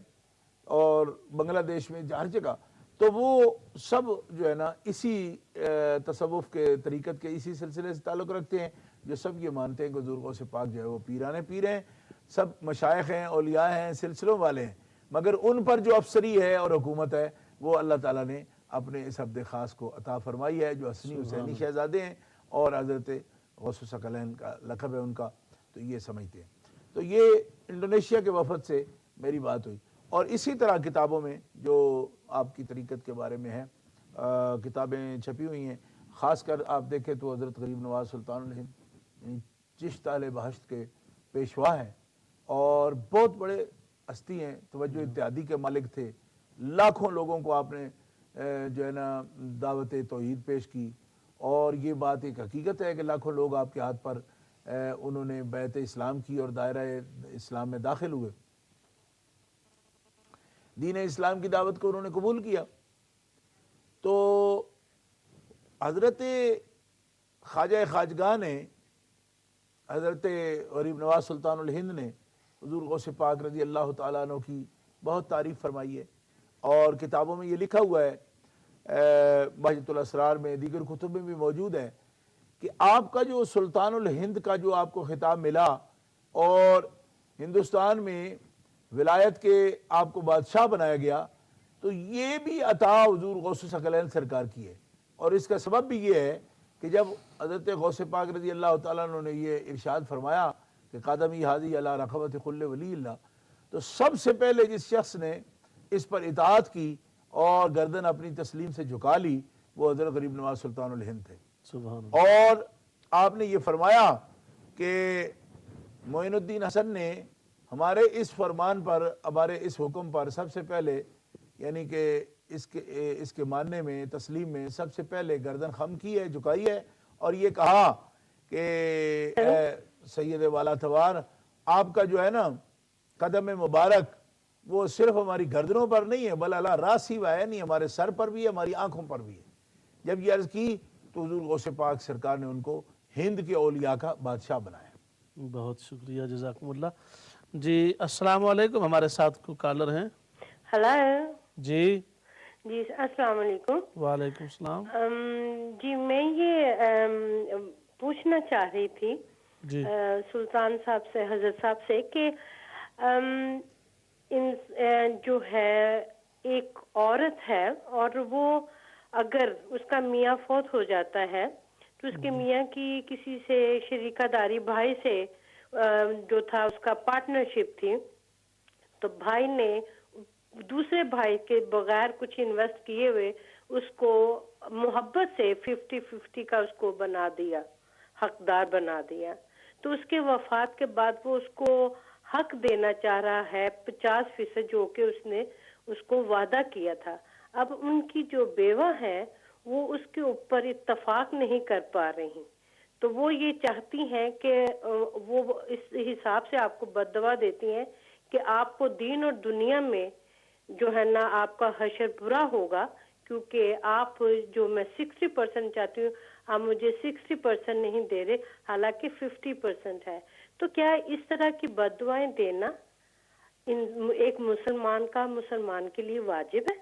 S1: اور بنگلہ دیش میں, ہر جگہ, تو وہ سب جو ہے نا اسی تصوف کے طریقت کے اسی سلسلے سے تعلق رکھتے ہیں, جو سب یہ مانتے ہیں کہ حضور غوث پاک جو ہے وہ پیرانے پیر ہیں, سب مشائخ ہیں, اولیاء ہیں, سلسلوں والے ہیں. مگر ان پر جو افسری ہے اور حکومت ہے وہ اللہ تعالیٰ نے اپنے اس عبد خاص کو عطا فرمائی ہے, جو حسنی حسینی شہزادے ہیں اور حضرت غوث ثقلین کا لقب ہے ان کا, تو یہ سمجھتے ہیں. تو یہ انڈونیشیا کے وفد سے میری بات ہوئی. اور اسی طرح کتابوں میں جو آپ کی طریقت کے بارے میں ہے کتابیں چھپی ہوئی ہیں, خاص کر آپ دیکھیں تو حضرت غریب نواز سلطان الہند چشت اہل بہشت کے پیشوا ہیں اور بہت بڑے ہستی ہیں, توجہ اتحادی کے مالک تھے. لاکھوں لوگوں کو آپ نے جو ہے نا دعوت توحید پیش کی, اور یہ بات ایک حقیقت ہے کہ لاکھوں لوگ آپ کے ہاتھ پر انہوں نے بیعت اسلام کی اور دائرہ اسلام میں داخل ہوئے, دین اسلام کی دعوت کو انہوں نے قبول کیا. تو حضرت خواجہ خواجگاہ نے, حضرت غریب نواز سلطان الہند نے حضور غوث پاک رضی اللہ تعالیٰ عنہ کی بہت تعریف فرمائی ہے, اور کتابوں میں یہ لکھا ہوا ہے, بہجت الاسرار میں, دیگر کتب میں بھی موجود ہے کہ آپ کا جو سلطان الہند کا جو آپ کو خطاب ملا اور ہندوستان میں ولایت کے آپ کو بادشاہ بنایا گیا, تو یہ بھی عطا حضور غوث ثقلین سرکار کی ہے. اور اس کا سبب بھی یہ ہے کہ جب حضرت غوث پاک رضی اللہ تعالیٰ عنہ نے یہ ارشاد فرمایا کہ قدمی حاضی علی رقبت کل ولی اللہ, تو سب سے پہلے جس شخص نے اس پر اطاعت کی اور گردن اپنی تسلیم سے جھکا لی وہ حضرت غریب نواز سلطان الہند تھے.
S2: سبحان اللہ.
S1: اور آپ نے یہ فرمایا کہ معین الدین حسن نے ہمارے اس فرمان پر، ہمارے اس حکم پر سب سے پہلے یعنی کہ اس کے ماننے میں، تسلیم میں سب سے پہلے گردن خم کی ہے، جھکائی ہے، اور یہ کہا کہ اے سید والا توار، آپ کا جو ہے نا قدم مبارک وہ صرف ہماری گردنوں پر نہیں ہے، بل اللہ راسی و عینی ہمارے سر پر بھی ہے، ہماری آنکھوں پر بھی ہے۔ جب یہ عرض کی تو حضور غوث پاک سرکار نے ان کو ہند کے اولیاء کا بادشاہ بنایا۔
S2: بہت شکریہ، جزاکم اللہ۔ جی السلام علیکم، ہمارے ساتھ کو کالر ہیں۔
S4: ہلو
S2: جی
S4: جی السلام علیکم۔
S2: وعلیکم السلام۔
S4: جی میں یہ پوچھنا چاہ رہی تھی
S2: جی
S4: سلطان صاحب سے، حضرت صاحب سے، کہ جو ہے ایک عورت ہے اور وہ اگر اس کا میاں فوت ہو جاتا ہے تو اس کے میاں کی کسی سے شریکہ داری، بھائی سے جو تھا اس کا پارٹنرشپ تھی، تو بھائی نے دوسرے بھائی کے بغیر کچھ انویسٹ کیے ہوئے اس کو محبت سے 50-50 کا اس کو بنا دیا، حقدار بنا دیا۔ تو اس کے وفات کے بعد وہ اس کو حق دینا چاہ رہا ہے 50%، جو کہ اس نے اس کو وعدہ کیا تھا۔ اب ان کی جو بیوہ ہے وہ اس کے اوپر اتفاق نہیں کر پا رہی، تو وہ یہ چاہتی ہیں کہ وہ اس حساب سے آپ کو بددعا دیتی ہیں کہ آپ کو دین اور دنیا میں جو ہے نا آپ کا حشر برا ہوگا، کیونکہ آپ جو میں 60% چاہتی ہوں آپ مجھے 60% نہیں دے رہے، حالانکہ 50% ہے۔ تو کیا اس طرح کی بددعائیں دینا ایک مسلمان کے لیے واجب ہے؟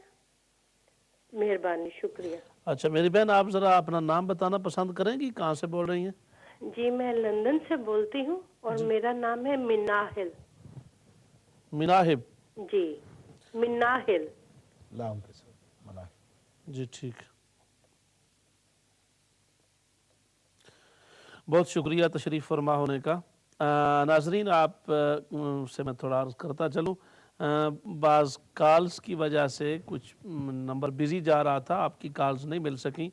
S4: مہربانی، شکریہ۔
S2: اچھا میری بہن، آپ ذرا اپنا نام بتانا پسند کریں گی؟ کہاں سے بول رہی ہیں؟
S4: جی میں لندن سے بولتی ہوں اور میرا نام ہے مناہل۔
S2: مناہب؟
S4: جی مناہل۔
S1: لام کے ساتھ مناہل۔
S2: جی ٹھیک، بہت شکریہ تشریف فرما ہونے کا۔ ناظرین، آپ سے میں تھوڑا عرض کرتا چلوں، بعض کالز کی وجہ سے کچھ نمبر بزی جا رہا تھا، آپ کی کالز نہیں مل سکیں۔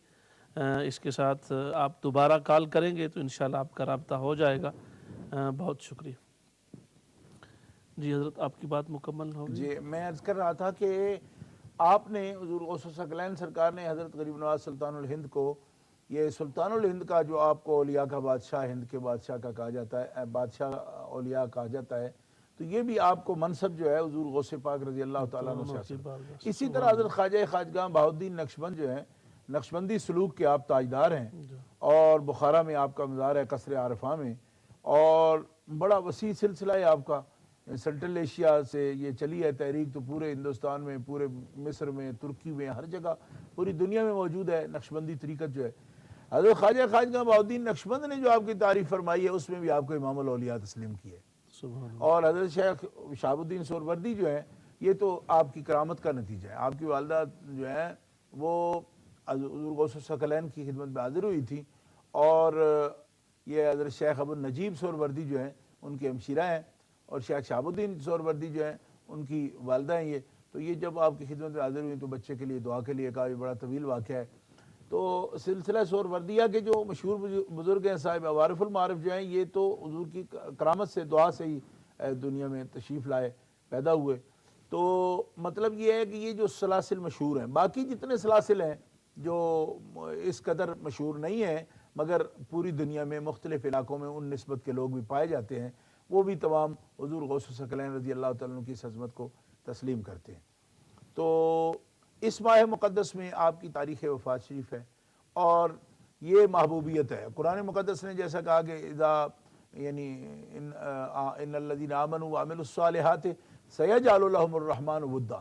S2: اس کے ساتھ آپ دوبارہ کال کریں گے تو انشاءاللہ آپ کا رابطہ ہو جائے گا۔ بہت شکریہ۔ جی حضرت، آپ کی بات مکمل ہوگی۔
S1: جی میں عرض کر رہا تھا کہ آپ نے حضور غوث ثقلین سرکار نے حضرت غریب نواز سلطان الہند کو، یہ سلطان الہند کا جو آپ کو اولیاء کا بادشاہ، ہند کے بادشاہ کا کہا جاتا ہے، بادشاہ اولیاء کہا جاتا ہے، تو یہ بھی آپ کو منصب جو ہے حضور غوث پاک رضی اللہ تعالیٰ عنہ سے حاصل ہے۔ اسی طرح حضرت خواجہ خواجگاہ بہاؤالدین نقشبند جو ہیں، نقشبندی سلوک کے آپ تاجدار ہیں، اور بخارا میں آپ کا مزار ہے، قصر عارفہ میں، اور بڑا وسیع سلسلہ ہے آپ کا۔ سنٹرل ایشیا سے یہ چلی ہے تحریک، تو پورے ہندوستان میں، پورے مصر میں، ترکی میں، ہر جگہ پوری دنیا میں موجود ہے نقشبندی طریقت جو ہے۔ حضرت خواجہ خواجگاہ بہاؤالدین نقشبند نے جو آپ کی تعریف فرمائی ہے اس میں بھی آپ کو امام الاولیاء تسلیم کی ہے۔ اور حضرت شیخ شہاب الدین سہروردی جو ہے، یہ تو آپ کی کرامت کا نتیجہ ہے۔ آپ کی والدہ جو ہے وہ حضور غوث ثقلین کی خدمت میں حاضر ہوئی تھی، اور یہ حضرت شیخ ابو النجیب سہروردی جو ہیں ان کے ہمشیرہ ہیں، اور شیخ شہاب الدین سہروردی جو ہیں ان کی والدہ ہیں۔ یہ جب آپ کی خدمت میں حاضر ہوئی تو بچے کے لیے دعا کے لیے کہا، یہ بڑا طویل واقعہ ہے۔ تو سلسلہ سہروردیہ کے جو مشہور بزرگ ہیں صاحب عوارف المعارف جو ہیں، یہ تو حضور کی کرامت سے، دعا سے ہی دنیا میں تشریف لائے، پیدا ہوئے۔ تو مطلب یہ ہے کہ یہ جو سلاسل مشہور ہیں، باقی جتنے سلاسل ہیں جو اس قدر مشہور نہیں ہیں مگر پوری دنیا میں مختلف علاقوں میں ان نسبت کے لوگ بھی پائے جاتے ہیں، وہ بھی تمام حضور غوث ثقلین رضی اللہ تعالیٰ عنہ کی اس عظمت کو تسلیم کرتے ہیں۔ تو اس ماہ مقدس میں آپ کی تاریخ وفات شریف ہے، اور یہ محبوبیت ہے۔ قرآن مقدس نے جیسا کہا کہ اذا یعنی ان الذین آمنوا وعملوا الصالحات سیجعل لهم الرحمن ودا،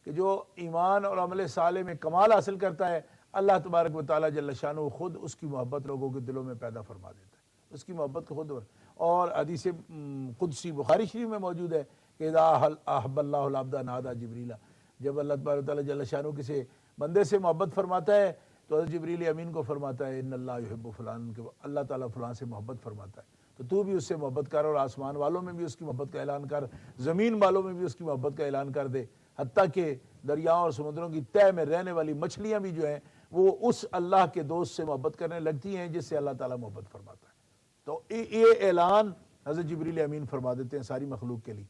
S1: کہ جو ایمان اور عمل صالح میں کمال حاصل کرتا ہے، اللہ تبارک و تعالیٰ جل شانہ خود اس کی محبت لوگوں کے دلوں میں پیدا فرما دیتا ہے، اس کی محبت کو خود۔ اور حدیث قدسی بخاری شریف میں موجود ہے کہ اذا احب اللہ العبد نادى جبریل، جب اللہ تبارک و تعالیٰ جل شانہ کسی بندے سے محبت فرماتا ہے تو حضرت جبریل امین کو فرماتا ہے ان اللہ یحب فلان، کہ اللہ تعالیٰ فلان سے محبت فرماتا ہے، تو بھی اس سے محبت کر، اور آسمان والوں میں بھی اس کی محبت کا اعلان کر، زمین والوں میں بھی اس کی محبت کا اعلان کر دے، حتیٰ کہ دریاؤں اور سمندروں کی تہہ میں رہنے والی مچھلیاں بھی جو ہیں وہ اس اللہ کے دوست سے محبت کرنے لگتی ہیں جس سے اللہ تعالیٰ محبت فرماتا ہے۔ تو یہ اعلان حضرت جبریل امین فرما دیتے ہیں ساری مخلوق کے لیے۔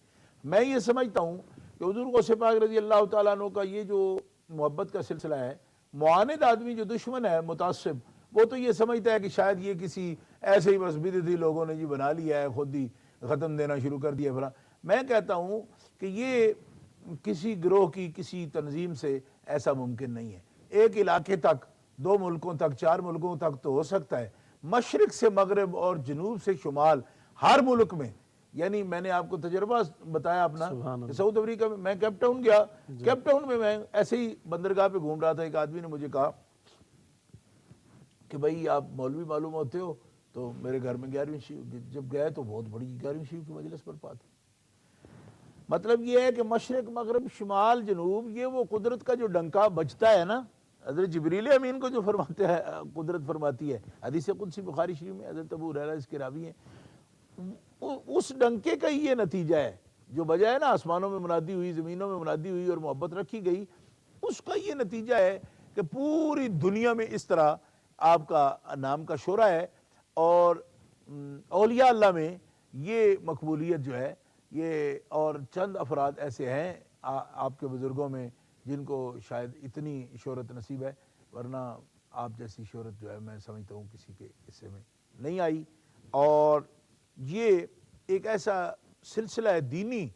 S1: میں یہ سمجھتا ہوں کہ حضور غوث پاک رضی اللہ تعالیٰ عنہ کا یہ جو محبت کا سلسلہ ہے، معاند آدمی جو دشمن ہے متعصب، وہ تو یہ سمجھتا ہے کہ شاید یہ کسی ایسے ہی بس بدعتی لوگوں نے جی بنا لیا ہے، خود ہی ختم دینا شروع کر دیا فلاں۔ میں کہتا ہوں کہ یہ کسی گروہ کی کسی تنظیم سے ایسا ممکن نہیں ہے۔ ایک علاقے تک، 2 ملکوں تک، 4 ملکوں تک تو ہو سکتا ہے، مشرق سے مغرب اور جنوب سے شمال ہر ملک میں، یعنی میں نے آپ کو تجربہ بتایا اپنا کہ ساؤتھ افریقہ میں کیپ ٹاؤن گیا، کیپ ٹاؤن میں ایسے ہی بندرگاہ پہ گھوم رہا تھا، ایک آدمی نے مجھے کہا کہ بھائی آپ مولوی معلوم ہوتے ہو، تو میرے گھر میں 11ویں شیعہ، جب گئے تو بہت بڑی 11ویں شیعہ کی مجلس پر پا تھی۔ مطلب یہ ہے کہ مشرق مغرب شمال جنوب، یہ وہ قدرت کا جو ڈنکا بجتا ہے نا، حضرت جبریل امین کو جو فرماتے ہیں قدرت فرماتی ہے، حدیث قدسی بخاری شریف میں حضرت ابو ہریرہ اس کے راوی ہیں، اس ڈنکے کا یہ نتیجہ ہے جو بجا ہے نا، آسمانوں میں منادی ہوئی، زمینوں میں منادی ہوئی اور محبت رکھی گئی، اس کا یہ نتیجہ ہے کہ پوری دنیا میں اس طرح آپ کا نام کا شہرہ ہے۔ اور اولیاء اللہ میں یہ مقبولیت جو ہے یہ، اور چند افراد ایسے ہیں آپ کے بزرگوں میں جن کو شاید اتنی شہرت نصیب ہے، ورنہ آپ جیسی شہرت جو ہے میں سمجھتا ہوں کسی کے حصے میں نہیں آئی۔ اور یہ ایک ایسا سلسلہ ہے دینی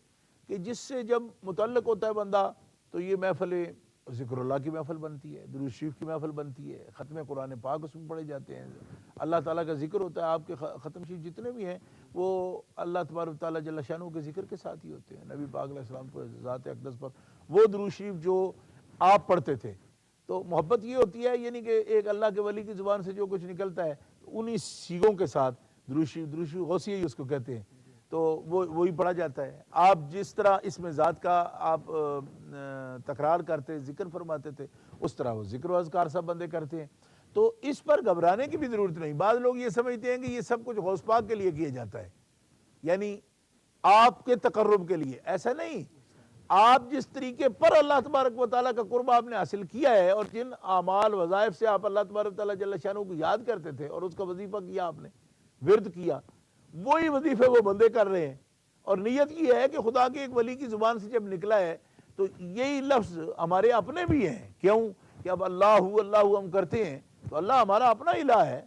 S1: کہ جس سے جب متعلق ہوتا ہے بندہ تو یہ محفل ذکر اللہ کی محفل بنتی ہے، درود شریف کی محفل بنتی ہے، ختم قرآن پاک اس میں پڑھے جاتے ہیں، اللہ تعالیٰ کا ذکر ہوتا ہے۔ آپ کے ختم شریف جتنے بھی ہیں وہ اللہ تبارک و تعالیٰ جل شانہ کے ذکر کے ساتھ ہی ہوتے ہیں۔ نبی پاک علیہ السلام کو ذات اقدس پر وہ درود شریف جو آپ پڑھتے تھے، تو محبت یہ ہوتی ہے یعنی کہ ایک اللہ کے ولی کی زبان سے جو کچھ نکلتا ہے انہی سیغوں کے ساتھ درود شریف غوثیہ ہی اس کو کہتے ہیں، تو وہی پڑھا جاتا ہے۔ آپ جس طرح اس میں ذات کا آپ تکرار کرتے ذکر فرماتے تھے، اس طرح وہ ذکر و اذکار سب بندے کرتے ہیں، تو اس پر گھبرانے کی بھی ضرورت نہیں۔ بعض لوگ یہ سمجھتے ہیں کہ یہ سب کچھ غوث پاک کے لیے کیا جاتا ہے، یعنی آپ کے تقرب کے لیے، ایسا نہیں۔ آپ جس طریقے پر اللہ تبارک و تعالیٰ کا قرب آپ نے حاصل کیا ہے، اور جن اعمال وظائف سے آپ اللہ تبارک و تعالیٰ جل شانہ کو یاد کرتے تھے اور اس کا وظیفہ کیا آپ نے، ورد کیا، وہی وظیفے وہ بندے کر رہے ہیں۔ اور نیت یہ ہے کہ خدا کے ایک ولی کی زبان سے جب نکلا ہے تو یہی لفظ ہمارے اپنے بھی ہیں۔ کیوں کہ اب اللہ اللہ ہم کرتے ہیں تو اللہ ہمارا اپنا الہ ہے،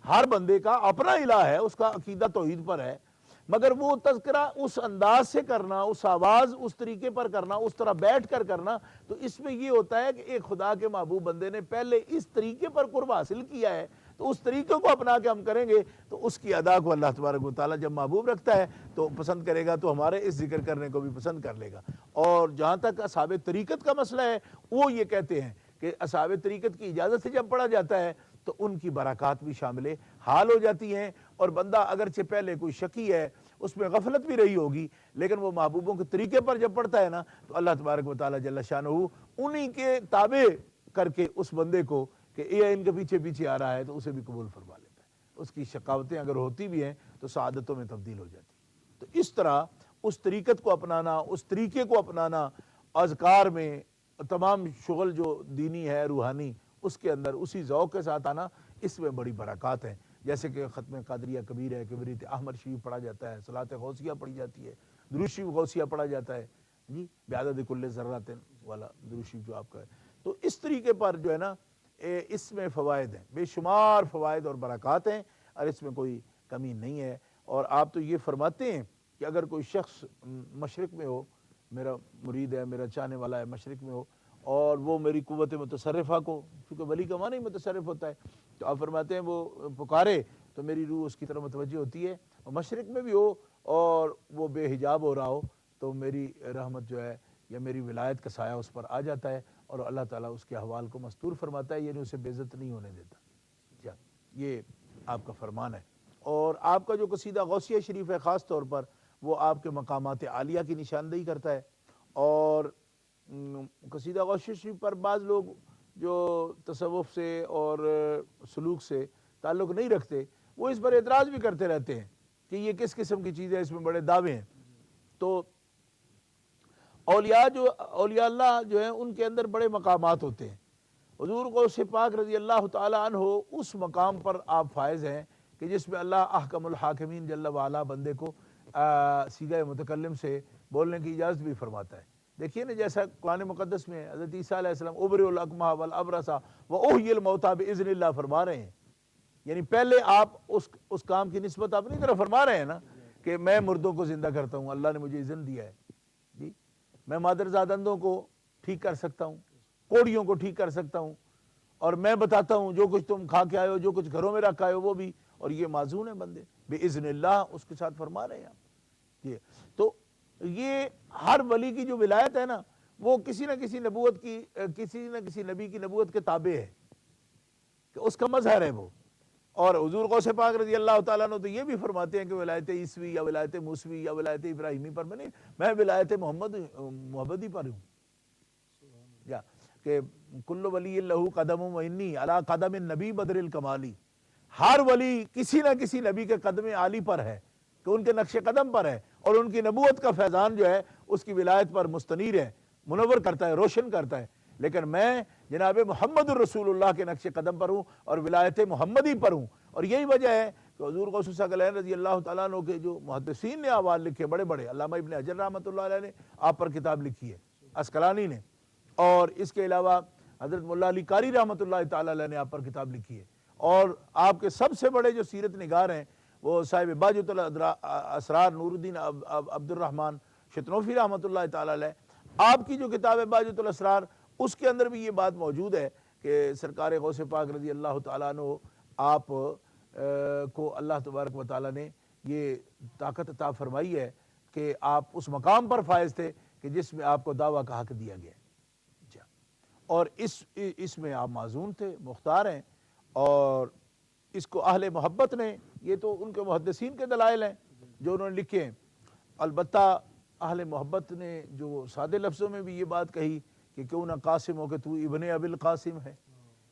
S1: ہر بندے کا اپنا الہ ہے، اس کا عقیدہ توحید پر ہے، مگر وہ تذکرہ اس انداز سے کرنا، اس آواز اس طریقے پر کرنا، اس طرح بیٹھ کر کرنا، تو اس میں یہ ہوتا ہے کہ ایک خدا کے محبوب بندے نے پہلے اس طریقے پر قرب حاصل کیا ہے، تو اس طریقے کو اپنا کے ہم کریں گے تو اس کی ادا کو اللہ تبارک و تعالیٰ جب محبوب رکھتا ہے تو پسند کرے گا، تو ہمارے اس ذکر کرنے کو بھی پسند کر لے گا۔ اور جہاں تک اصحاب طریقت کا مسئلہ ہے، وہ یہ کہتے ہیں کہ اصحاب طریقت کی اجازت سے جب پڑھا جاتا ہے تو ان کی برکات بھی شامل حال ہو جاتی ہیں، اور بندہ اگرچہ پہلے کوئی شکی ہے، اس میں غفلت بھی رہی ہوگی، لیکن وہ محبوبوں کے طریقے پر جب پڑھتا ہے نا تو اللہ تبارک و تعالیٰ جل شانہ انہی کے تابع کر کے اس بندے کو کہ یہ ان کے پیچھے پیچھے آ رہا ہے تو اسے بھی قبول فرما لیتا ہے۔ اس کی شقاوتیں اگر ہوتی بھی ہیں تو سعادتوں میں تبدیل ہو جاتی ہیں۔ تو اس طرح اس طریقت کو اپنانا، اس طریقے کو اپنانا، اذکار میں تمام شغل جو دینی ہے روحانی اس کے اندر اسی ذوق کے ساتھ آنا، اس میں بڑی برکات ہیں۔ جیسے کہ ختم قادریہ کبیر ہے، کبریت احمد شریف پڑھا جاتا ہے، صلاۃ غوثیہ پڑھی جاتی ہے، درود شریف غوثیہ پڑھا جاتا ہے، جی بعدد کل ذرات والا درود شریف جو آپ کا ہے۔ تو اس طریقے پر جو ہے نا اس میں فوائد ہیں، بے شمار فوائد اور برکات ہیں، اور اس میں کوئی کمی نہیں ہے۔ اور آپ تو یہ فرماتے ہیں کہ اگر کوئی شخص مشرق میں ہو، میرا مرید ہے، میرا چاہنے والا ہے، مشرق میں ہو، اور وہ میری قوت متصرفہ کو، کیونکہ ولی کا معنی متصرف ہوتا ہے، تو آپ فرماتے ہیں وہ پکارے تو میری روح اس کی طرف متوجہ ہوتی ہے، اور مشرق میں بھی ہو اور وہ بے حجاب ہو رہا ہو تو میری رحمت جو ہے یا میری ولایت کا سایہ اس پر آ جاتا ہے، اور اللہ تعالیٰ اس کے احوال کو مستور فرماتا ہے، یعنی اسے بے عزت نہیں ہونے دیتا۔ یہ آپ کا فرمان ہے۔ اور آپ کا جو قصیدہ غوثیہ شریف ہے خاص طور پر وہ آپ کے مقامات عالیہ کی نشاندہی کرتا ہے۔ اور قصیدہ غوثیہ شریف پر بعض لوگ جو تصوف سے اور سلوک سے تعلق نہیں رکھتے وہ اس پر اعتراض بھی کرتے رہتے ہیں کہ یہ کس قسم کی چیز ہے، اس میں بڑے دعوے ہیں۔ تو اولیاء اللہ جو ہیں ان کے اندر بڑے مقامات ہوتے ہیں۔ حضور غوث پاک رضی اللہ تعالی عنہ اس مقام پر آپ فائز ہیں کہ جس میں اللہ احکم الحاکمین جل وعلا بندے کو سیدھے متکلم سے بولنے کی اجازت بھی فرماتا ہے. دیکھیے نا جیسا قرآن مقدس میں حضرت عیسیٰ علیہ السلام ابرئ الاکمہ والابرص واحیی الموتیٰ باذن اللہ فرما رہے ہیں. یعنی پہلے آپ اس کام کی نسبت اپنی طرف فرما رہے ہیں نا کہ میں مردوں کو زندہ کرتا ہوں, اللہ نے مجھے اذن دیا ہے. جی میں مادرزاد اندھوں کو ٹھیک کر سکتا ہوں, کوڑیوں کو ٹھیک کر سکتا ہوں, اور میں بتاتا ہوں جو کچھ تم کھا کے آئے ہو, جو کچھ گھروں میں رکھا ہے وہ بھی, اور یہ معزون ہیں بندے باذن اللہ, اس کے ساتھ فرما رہے ہیں آپ. یہ تو یہ ہر ولی کی جو ولایت ہے نا وہ کسی نہ کسی نبوت کی, کسی نہ کسی نبی کی نبوت کے تابع ہے, کہ اس کا مظہر ہے وہ. اور حضور غوث پاک رضی اللہ تعالیٰ عنہ تو یہ بھی فرماتے ہیں کہ ولایت عیسوی یا ولایت موسوی یا ولایت ابراہیمی پر میں ولایت محمدی پر ہوں. یا کہ کل ولی لہو قدم و انی علی قدم النبی بدر الکمالی, ہر ولی کسی نہ کسی نبی کے قدم عالی پر ہے, کہ ان کے نقش قدم پر ہے, اور ان کی نبوت کا فیضان جو ہے اس کی ولایت پر مستنیر ہے, منور کرتا ہے, روشن کرتا ہے. لیکن میں جناب محمد الرسول اللہ کے نقش قدم پر ہوں اور ولایت محمدی پر ہوں. اور یہی وجہ ہے کہ حضور غوث ثقلین رضی اللہ تعالیٰ عنہ کے جو محدثین نے احوال لکھے بڑے بڑے, علامہ ابن حجر رحمۃ اللہ علیہ نے آپ پر کتاب لکھی ہے, اسقلانی نے, اور اس کے علاوہ حضرت مولا علی قاری رحمۃ اللہ تعالیٰ علیہ نے آپ پر کتاب لکھی ہے. اور آپ کے سب سے بڑے جو سیرت نگار ہیں وہ صاحب باجۃ الاسرار نور الدین عبد الرحمن شتنوفی رحمۃ اللہ تعالیٰ علیہ, آپ کی جو کتاب ہے باجۃ الاسرار, اس کے اندر بھی یہ بات موجود ہے کہ سرکار غوث پاک رضی اللہ تعالیٰ عنہ آپ کو اللہ تبارک و تعالیٰ نے یہ طاقت عطا فرمائی ہے کہ آپ اس مقام پر فائز تھے کہ جس میں آپ کو دعویٰ کا حق دیا گیا ہے. اور اس میں آپ معزون تھے, مختار ہیں, اور اس کو اہل محبت نے, یہ تو ان کے محدثین کے دلائل ہیں جو انہوں نے لکھے ہیں. البتہ اہل محبت نے جو سادے لفظوں میں بھی یہ بات کہی کہ کیوں نہ قاسم ہو کہ تو ابن ابی القاسم ہے,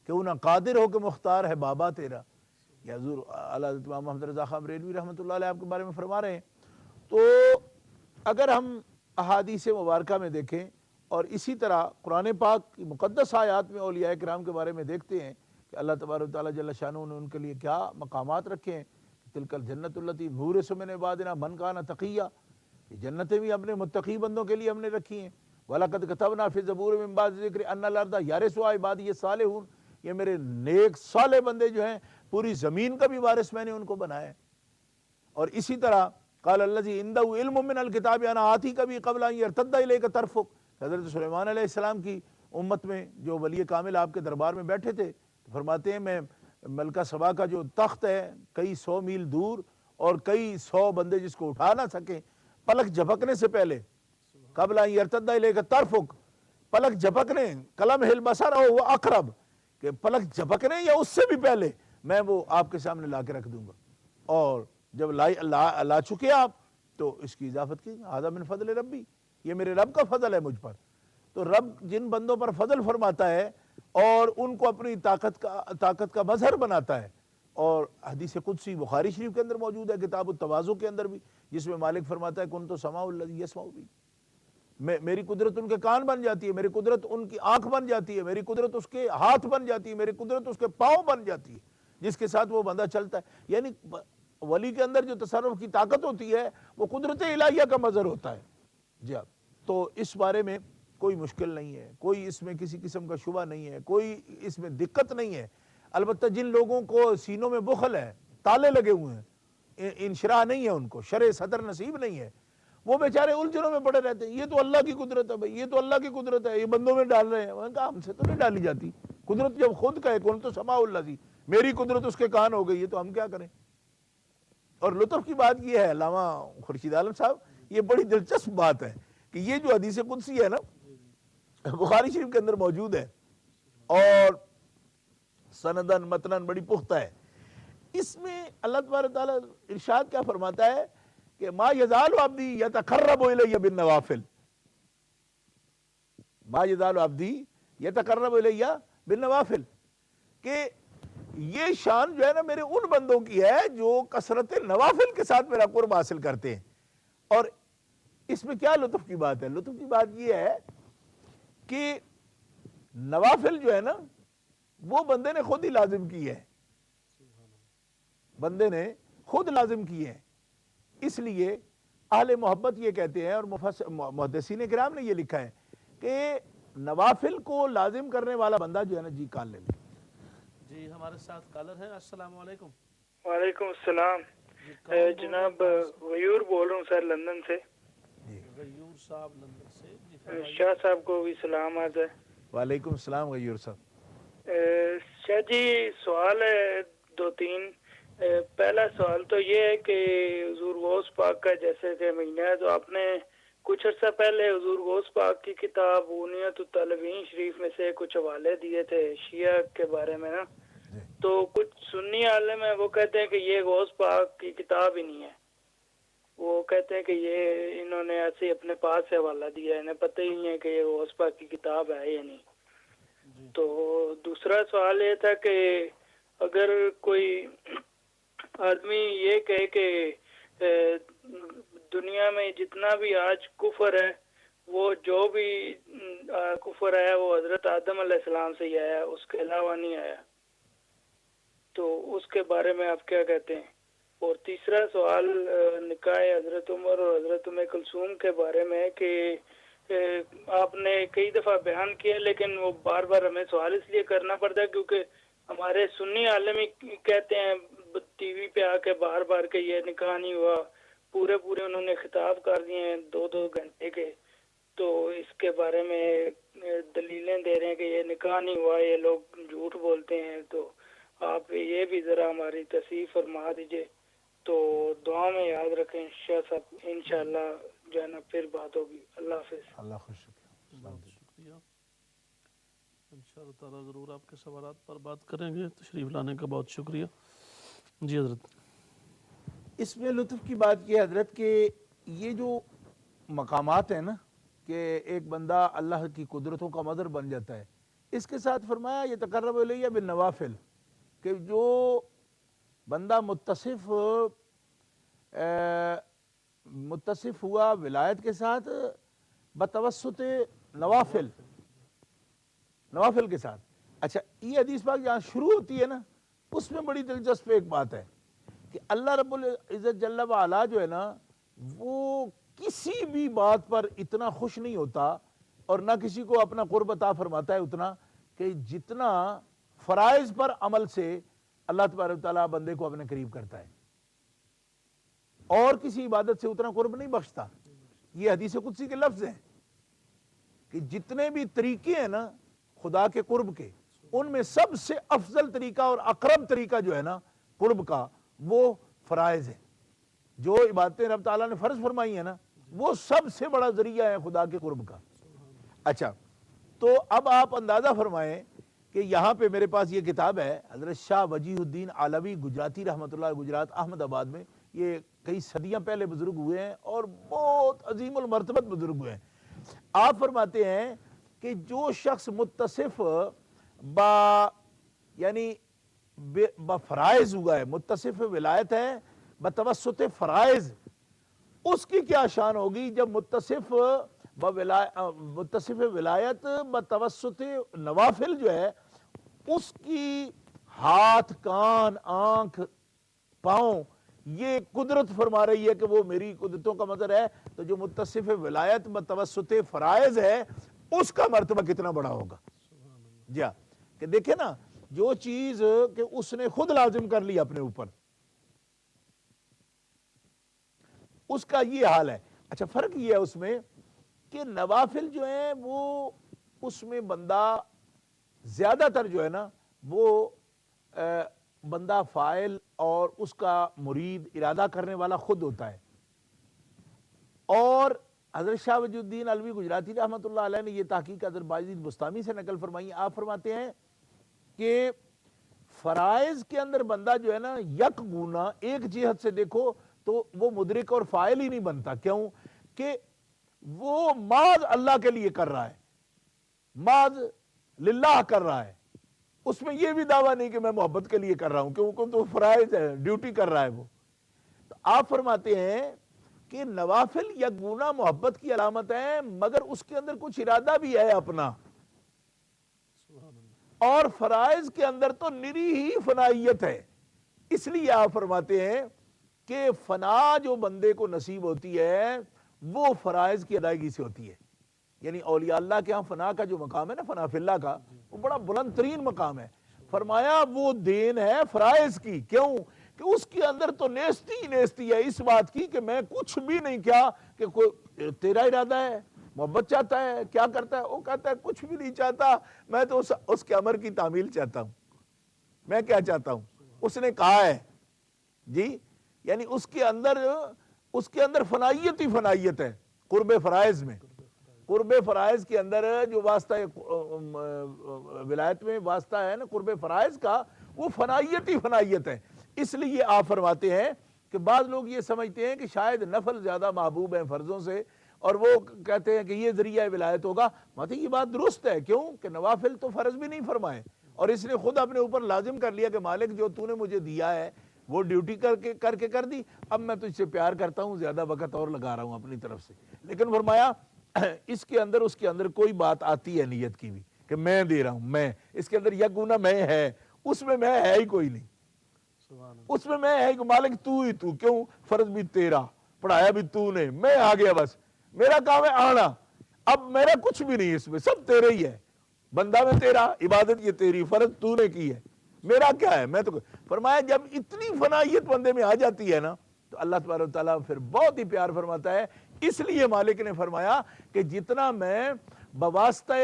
S1: کیوں نہ قادر ہو کہ مختار ہے بابا تیرا. یا حضور اعلیٰ حضرت امام محمد رضا خان بریلوی رحمۃ اللہ علیہ آپ کے بارے میں فرما رہے ہیں. تو اگر ہم احادیث مبارکہ میں دیکھیں اور اسی طرح قرآن پاک کی مقدس آیات میں اولیاء کرام کے بارے میں دیکھتے ہیں کہ اللہ تبارک و تعالیٰ جل شانہ نے ان کے لیے کیا مقامات رکھے ہیں. تلک الجنۃ التی نورث من عبادنا من کان تقیہ, یہ جنتیں بھی اپنے متقی بندوں کے لیے ہم نے رکھی ہیں. وَلَقَدْ كَتَبْنَا فِي الزَّبُورِ مِن بَعْدِ الذِّكْرِ أَنَّ الْأَرْضَ يَرِثُهَا عِبَادِيَ الصَّالِحُونَ, یہ میرے نیک صالح بندے جو ہیں پوری زمین کا بھی وارث میں نے ان کو بنایا ہے. اور اسی طرح قال الذي عنده علم من الكتاب انا آتيك به قبل ان يرتد اليك طرفك, حضرت سلیمان علیہ السلام کی امت میں جو ولی کامل آپ کے دربار میں بیٹھے تھے, فرماتے ہیں میں ملکہ سبا کا جو تخت ہے کئی 100 میل دور اور کئی 100 بندے جس کو اٹھا نہ سکیں, پلک جھپکنے سے پہلے, قبل ان يرتد اليك طرفك, پلک جھپکنے, کلم ہل بصر او وہ اقرب, کہ پلک جھپکنے یا اس سے بھی پہلے میں وہ آپ کے سامنے لا کے رکھ دوں گا. اور جب لا چکے آپ تو اس کی اضافت کی, ھذا من فضل ربی, یہ میرے رب کا فضل ہے مجھ پر. تو رب جن بندوں پر فضل فرماتا ہے اور ان کو اپنی طاقت کا مظہر بناتا ہے. اور حدیث قدسی بخاری شریف کے اندر موجود ہے, کتاب التواضع کے اندر بھی, جس میں مالک فرماتا ہے کنت سماع الذی یسمع بی, میری قدرت ان کے کان بن جاتی ہے, میری قدرت ان کی آنکھ بن جاتی ہے, میری قدرت اس کے ہاتھ بن جاتی ہے, میری قدرت اس کے پاؤں بن جاتی ہے جس کے ساتھ وہ بندہ چلتا ہے. یعنی ولی کے اندر جو تصرف کی طاقت ہوتی ہے وہ قدرت الہیہ کا مظہر ہوتا ہے. جی ہاں, تو اس بارے میں کوئی مشکل نہیں ہے, کوئی اس میں کسی قسم کا شبہ نہیں ہے, کوئی اس میں دقت نہیں ہے. البتہ جن لوگوں کو سینوں میں بخل ہے, تالے لگے ہوئے ہیں, انشراح نہیں ہے, ان کو شرع صدر نصیب نہیں ہے, وہ بیچارے الجھنوں میں پڑے رہتے ہیں. یہ تو اللہ کی قدرت ہے بھائی, یہ تو اللہ کی قدرت ہے, یہ بندوں میں ڈال رہے ہیں. میں نے کہا ہم سے تو نہیں ڈالی جاتی قدرت, جب خود کہے کون تو سماع الذی, میری قدرت اس کے کان ہو گئی ہے, تو ہم کیا کریں. اور لطف کی بات یہ ہے علامہ خورشید عالم صاحب, یہ بڑی دلچسپ بات ہے کہ یہ جو حدیث قدسی ہے نا بخاری شریف کے اندر موجود ہے اور سندن متنن بڑی پختہ ہے. اس میں اللہ تبارک تعالیٰ ارشاد کیا فرماتا ہے کہ ما یزال عبدی یتقرب الی بالنوافل, ما یزال عبدی یتقرب الی بالنوافل, کہ یہ شان جو ہے نا میرے ان بندوں کی ہے جو کثرت نوافل کے ساتھ میرا قرب حاصل کرتے ہیں. اور اس میں کیا لطف کی بات ہے؟ لطف کی بات یہ ہے کہ نوافل جو ہے نا وہ بندے نے خود ہی لازم کی ہے, بندے نے خود لازم کی ہے. اس لیے اہل محبت یہ کہتے ہیں اور محدثین کرام نے یہ لکھا ہے کہ نوافل کو لازم کرنے والا بندہ جو ہے نا جی کال لے لے.
S2: جی ہمارے ساتھ کالر ہیں. السلام علیکم.
S5: وعلیکم السلام. جناب غیور بول رہا ہوں سر لندن سے.
S2: غیور صاحب لندن سے. جی فرمائیے.
S5: شاہ صاحب کو بھی سلام عرض ہے.
S1: وعلیکم السلام غیور صاحب.
S5: شاہ جی سوال ہے 2-3. پہلا سوال تو یہ ہے کہ حضور غوث پاک کا جیسے کہ مہینہ ہے تو آپ نے کچھ عرصہ پہلے حضور غوث پاک کی کتاب بنیۃ الطالبین شریف میں سے کچھ حوالے دیے تھے شیعہ کے بارے میں نا. تو کچھ سنی عالم ہیں وہ کہتے ہیں کہ یہ غوث پاک کی کتاب ہی نہیں ہے. وہ کہتے ہیں کہ یہ انہوں نے ایسے ہی اپنے پاس سے حوالہ دیا ہے, انہیں پتہ ہی نہیں ہے کہ یہ غوث پاک کی کتاب ہے یا نہیں. تو دوسرا سوال یہ تھا کہ اگر کوئی آدمی یہ کہے کہ دنیا میں جتنا بھی آج کفر ہے وہ جو بھی کفر ہے وہ حضرت آدم علیہ السلام سے ہی آیا, اس کے علاوہ نہیں آیا, تو اس کے بارے میں آپ کیا کہتے ہیں؟ اور تیسرا سوال نکاح حضرت عمر اور حضرت ام کلثوم کے بارے میں کہ آپ نے کئی دفعہ بیان کیا لیکن وہ بار بار ہمیں سوال اس لیے کرنا پڑتا ہے کیونکہ ہمارے سنی عالم ہی کہتے ہیں ٹی وی پہ آ کے بار بار کہ یہ نکاح نہیں ہوا, پورے انہوں نے خطاب کر دیے ہیں 2-2 گھنٹے کے. تو اس کے بارے میں دلیلیں دے رہے ہیں کہ یہ نکاح نہیں ہوا, یہ لوگ جھوٹ بولتے ہیں. تو آپ یہ بھی ذرا ہماری تصحیح فرما دیجئے. تو دعا میں یاد رکھیں شاہ صاحب, انشاءاللہ جو ہے نا پھر بات ہوگی. اللہ حافظ.
S1: اللہ خوش.
S2: بہت شکریہ. انشاءاللہ تعالیٰ ضرور آپ کے سوالات پر بات کریں گے. تشریف لانے کا بہت شکریہ. جی حضرت.
S1: اس میں لطف کی بات یہ حضرت کہ یہ جو مقامات ہیں نا کہ ایک بندہ اللہ کی قدرتوں کا مظہر بن جاتا ہے, اس کے ساتھ فرمایا یہ تقرب الیہ بالنوافل کہ جو بندہ متصف ہوا ولایت کے ساتھ بتوسط نوافل کے ساتھ. اچھا یہ حدیث پاک جہاں شروع ہوتی ہے نا اس میں بڑی دلچسپ ایک بات ہے کہ اللہ رب العزت جل وعلا جو ہے نا وہ کسی بھی بات پر اتنا خوش نہیں ہوتا اور نہ کسی کو اپنا قرب عطا فرماتا ہے اتنا کہ جتنا فرائض پر عمل سے اللہ تبارک و تعالیٰ بندے کو اپنے قریب کرتا ہے, اور کسی عبادت سے اتنا قرب نہیں بخشتا. یہ حدیث قدسی کے لفظ ہیں کہ جتنے بھی طریقے ہیں نا خدا کے قرب کے, ان میں سب سے افضل طریقہ اور اقرب طریقہ جو ہے نا قرب کا وہ فرائض ہے. جو عبادتیں رب تعالیٰ نے فرض فرمائی ہیں نا وہ سب سے بڑا ذریعہ ہے خدا کے قرب کا. اچھا تو اب آپ اندازہ فرمائیں کہ یہاں پہ میرے پاس یہ کتاب ہے حضرت شاہ وجیہ الدین علوی گجراتی رحمۃ اللہ, گجرات احمد آباد میں, یہ کئی صدیاں پہلے بزرگ ہوئے ہیں اور بہت عظیم المرتبت بزرگ ہوئے ہیں. آپ فرماتے ہیں کہ جو شخص متصف یعنی بفرائض ہوا ہے, متصف ولایت ہے بتوسط فرائض, اس کی کیا شان ہوگی جب متصف ولایت بتوسط نوافل جو ہے اس کی ہاتھ, کان, آنکھ, پاؤں یہ قدرت فرما رہی ہے کہ وہ میری قدرتوں کا مظہر ہے. تو جو متصف ولایت بتوسط فرائض ہے اس کا مرتبہ کتنا بڑا ہوگا. جی ہاں کہ دیکھیں نا جو چیز کہ اس نے خود لازم کر لی اپنے اوپر, اس کا یہ حال ہے. اچھا فرق یہ ہے اس میں کہ نوافل جو ہیں وہ اس میں بندہ زیادہ تر جو ہے نا وہ بندہ فاعل اور اس کا مرید ارادہ کرنے والا خود ہوتا ہے. اور حضرت شاہ وجیہ الدین علوی گجراتی رحمۃ اللہ علیہ نے یہ تحقیق حضرت باجید بستامی سے نقل فرمائی. آپ فرماتے ہیں کہ فرائض کے اندر بندہ جو ہے نا یک گونا ایک جہت سے دیکھو تو وہ مدرک اور فاعل ہی نہیں بنتا. کیوں کہ وہ ماذ اللہ کے لیے کر رہا ہے, ماذ للہ کر رہا ہے, اس میں یہ بھی دعویٰ نہیں کہ میں محبت کے لیے کر رہا ہوں کیونکہ تو فرائض ہے, ڈیوٹی کر رہا ہے وہ. تو آپ فرماتے ہیں کہ نوافل یک گونا محبت کی علامت ہے مگر اس کے اندر کچھ ارادہ بھی ہے اپنا, اور فرائض کے اندر تو نری ہی فنائیت ہے. اس لیے آپ فرماتے ہیں کہ فنا جو بندے کو نصیب ہوتی ہے وہ فرائض کی ادائیگی سے ہوتی ہے. یعنی اولیاء اللہ کے ہاں فنا کا جو مقام ہے نا، فنا فی اللہ کا، وہ بڑا بلند ترین مقام ہے. فرمایا وہ دین ہے فرائض کی. کیوں؟ کہ اس کے اندر تو نیستی ہی نیستی ہے اس بات کی کہ میں کچھ بھی نہیں کیا، کہ کوئی تیرا ارادہ ہے، محبت چاہتا ہے، کیا کرتا ہے؟ وہ کہتا ہے کچھ بھی نہیں چاہتا، میں تو اس کے امر کی تعمیل چاہتا ہوں. میں کیا چاہتا ہوں؟ اس نے کہا ہے جی، یعنی اس کے اندر فنائیت ہی فنائیت ہے. قرب فرائض میں، قرب فرائض کے اندر جو واسطہ ولایت میں واسطہ ہے نا قرب فرائض کا، وہ فنائیت ہی فنائیت ہے. اس لیے آپ فرماتے ہیں کہ بعض لوگ یہ سمجھتے ہیں کہ شاید نفل زیادہ محبوب ہیں فرضوں سے، اور وہ کہتے ہیں کہ یہ ذریعہ ولایت ہوگا. مطلب یہ بات درست ہے. کیوں کہ نوافل تو فرض بھی نہیں فرمائے، اور اس نے خود اپنے اوپر لازم کر لیا کہ مالک جو تو نے مجھے دیا ہے وہ ڈیوٹی کر دی، اب میں تجھ سے پیار کرتا ہوں، زیادہ وقت اور لگا رہا ہوں اپنی طرف سے. لیکن فرمایا اس کے اندر کوئی بات آتی ہے نیت کی بھی کہ میں دے رہا ہوں، میں اس کے اندر یکونا میں ہے، اس میں ہے ہی کوئی نہیں. اس میں ہے کہ مالک تو ہی تو، کیوں؟ فرض بھی تیرا، پڑھایا بھی تو نے، میں آ گیا، بس میرا کام ہے آنا، اب میرا کچھ بھی نہیں، اس میں سب تیرے ہی ہے. بندہ میں تیرا، عبادت یہ تیری، فرض تو نے کی ہے، میرا کیا ہے؟ میں تو. فرمایا جب اتنی فنائیت بندے میں آ جاتی ہے نا تو اللہ تبارک و تعالیٰ پھر بہت ہی پیار فرماتا ہے. اس لیے مالک نے فرمایا کہ جتنا میں بواسطہ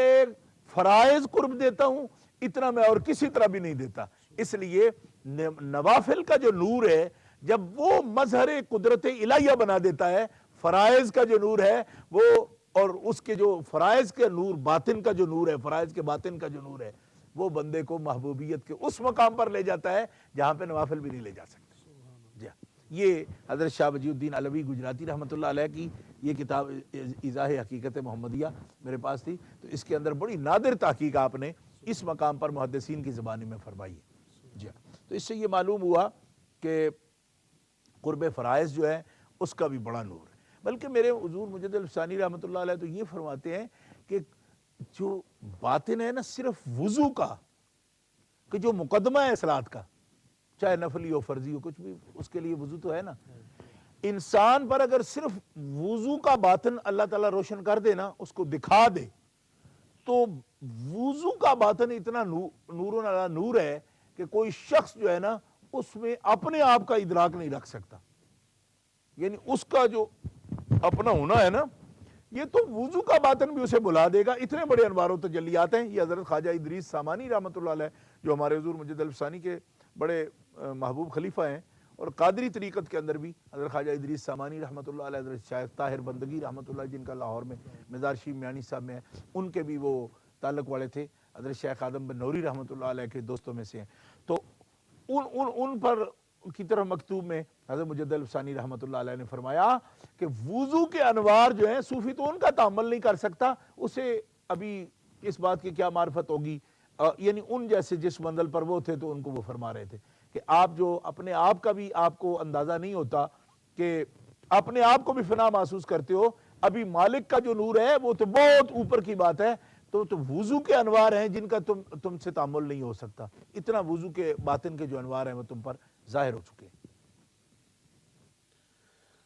S1: فرائض قرب دیتا ہوں اتنا میں اور کسی طرح بھی نہیں دیتا. اس لیے نوافل کا جو نور ہے جب وہ مظہر قدرت الہیہ بنا دیتا ہے، فرائض کا جو نور ہے وہ، اور اس کے جو فرائض کے نور باطن کا جو نور ہے، فرائض کے باطن کا جو نور ہے، وہ بندے کو محبوبیت کے اس مقام پر لے جاتا ہے جہاں پہ نوافل بھی نہیں لے جا سکتے. جی، یہ حضرت شاہ وجی الدین علوی گجراتی رحمۃ اللہ علیہ کی یہ کتاب ایضاح حقیقت محمدیہ میرے پاس تھی، تو اس کے اندر بڑی نادر تحقیق آپ نے اس مقام پر محدثین کی زبانی میں فرمائی ہے. جی، تو اس سے یہ معلوم ہوا کہ قرب فرائض جو ہے اس کا بھی بڑا نور ہے. بلکہ میرے حضور مجد الفسانی رحمۃ اللہ علیہ تو یہ فرماتے ہیں کہ جو باطن ہے نا صرف وضو کا، کہ جو مقدمہ ہے صلاۃ کا، چاہے نفلی ہو فرضی ہو کچھ بھی، اس کے لیے وضو تو ہے نا. انسان پر اگر صرف وضو کا باطن اللہ تعالیٰ روشن کر دے نا، اس کو دکھا دے، تو وضو کا باطن اتنا نور علی نور ہے کہ کوئی شخص جو ہے نا اس میں اپنے آپ کا ادراک نہیں رکھ سکتا. یعنی اس کا جو اپنا ہونا ہے نا، یہ تو وضو کا باطن بھی اسے بلا دے گا. اتنے بڑے انوار و تجلیات ہیں. یہ حضرت خواجہ ادریس سامانی رحمۃ اللہ علیہ جو ہمارے حضور مجد الفسانی کے بڑے محبوب خلیفہ ہیں، اور قادری طریقت کے اندر بھی حضرت خواجہ ادریس سامانی رحمۃ اللہ علیہ، حضرت شیخ طاہر بندگی رحمۃ اللہ جن کا لاہور میں مزار شریف میانی صاحب میں ہے، ان کے بھی وہ تعلق والے تھے. حضرت شیخ آدم بن نوری رحمۃ اللہ علیہ کے دوستوں میں سے ہیں. تو ان پر کی طرف مکتوب میں حضرت مجد الفسانی رحمۃ اللہ علیہ نے فرمایا کہ وضو کے انوار جو ہیں صوفی تو ان کا تعامل نہیں کر سکتا، اسے ابھی اس بات کی کیا معرفت ہوگی. یعنی ان جیسے جس منزل پر وہ تھے تو ان کو وہ فرما رہے تھے کہ آپ جو اپنے آپ کا بھی آپ کو اندازہ نہیں ہوتا، کہ اپنے آپ کو بھی فنا محسوس کرتے ہو، ابھی مالک کا جو نور ہے وہ تو بہت اوپر کی بات ہے. تو وضو کے انوار ہیں جن کا تم سے تعامل نہیں ہو سکتا. اتنا وضو کے باطن کے جو انوار ہیں وہ تم پر ظاہر ہو چکے ہیں.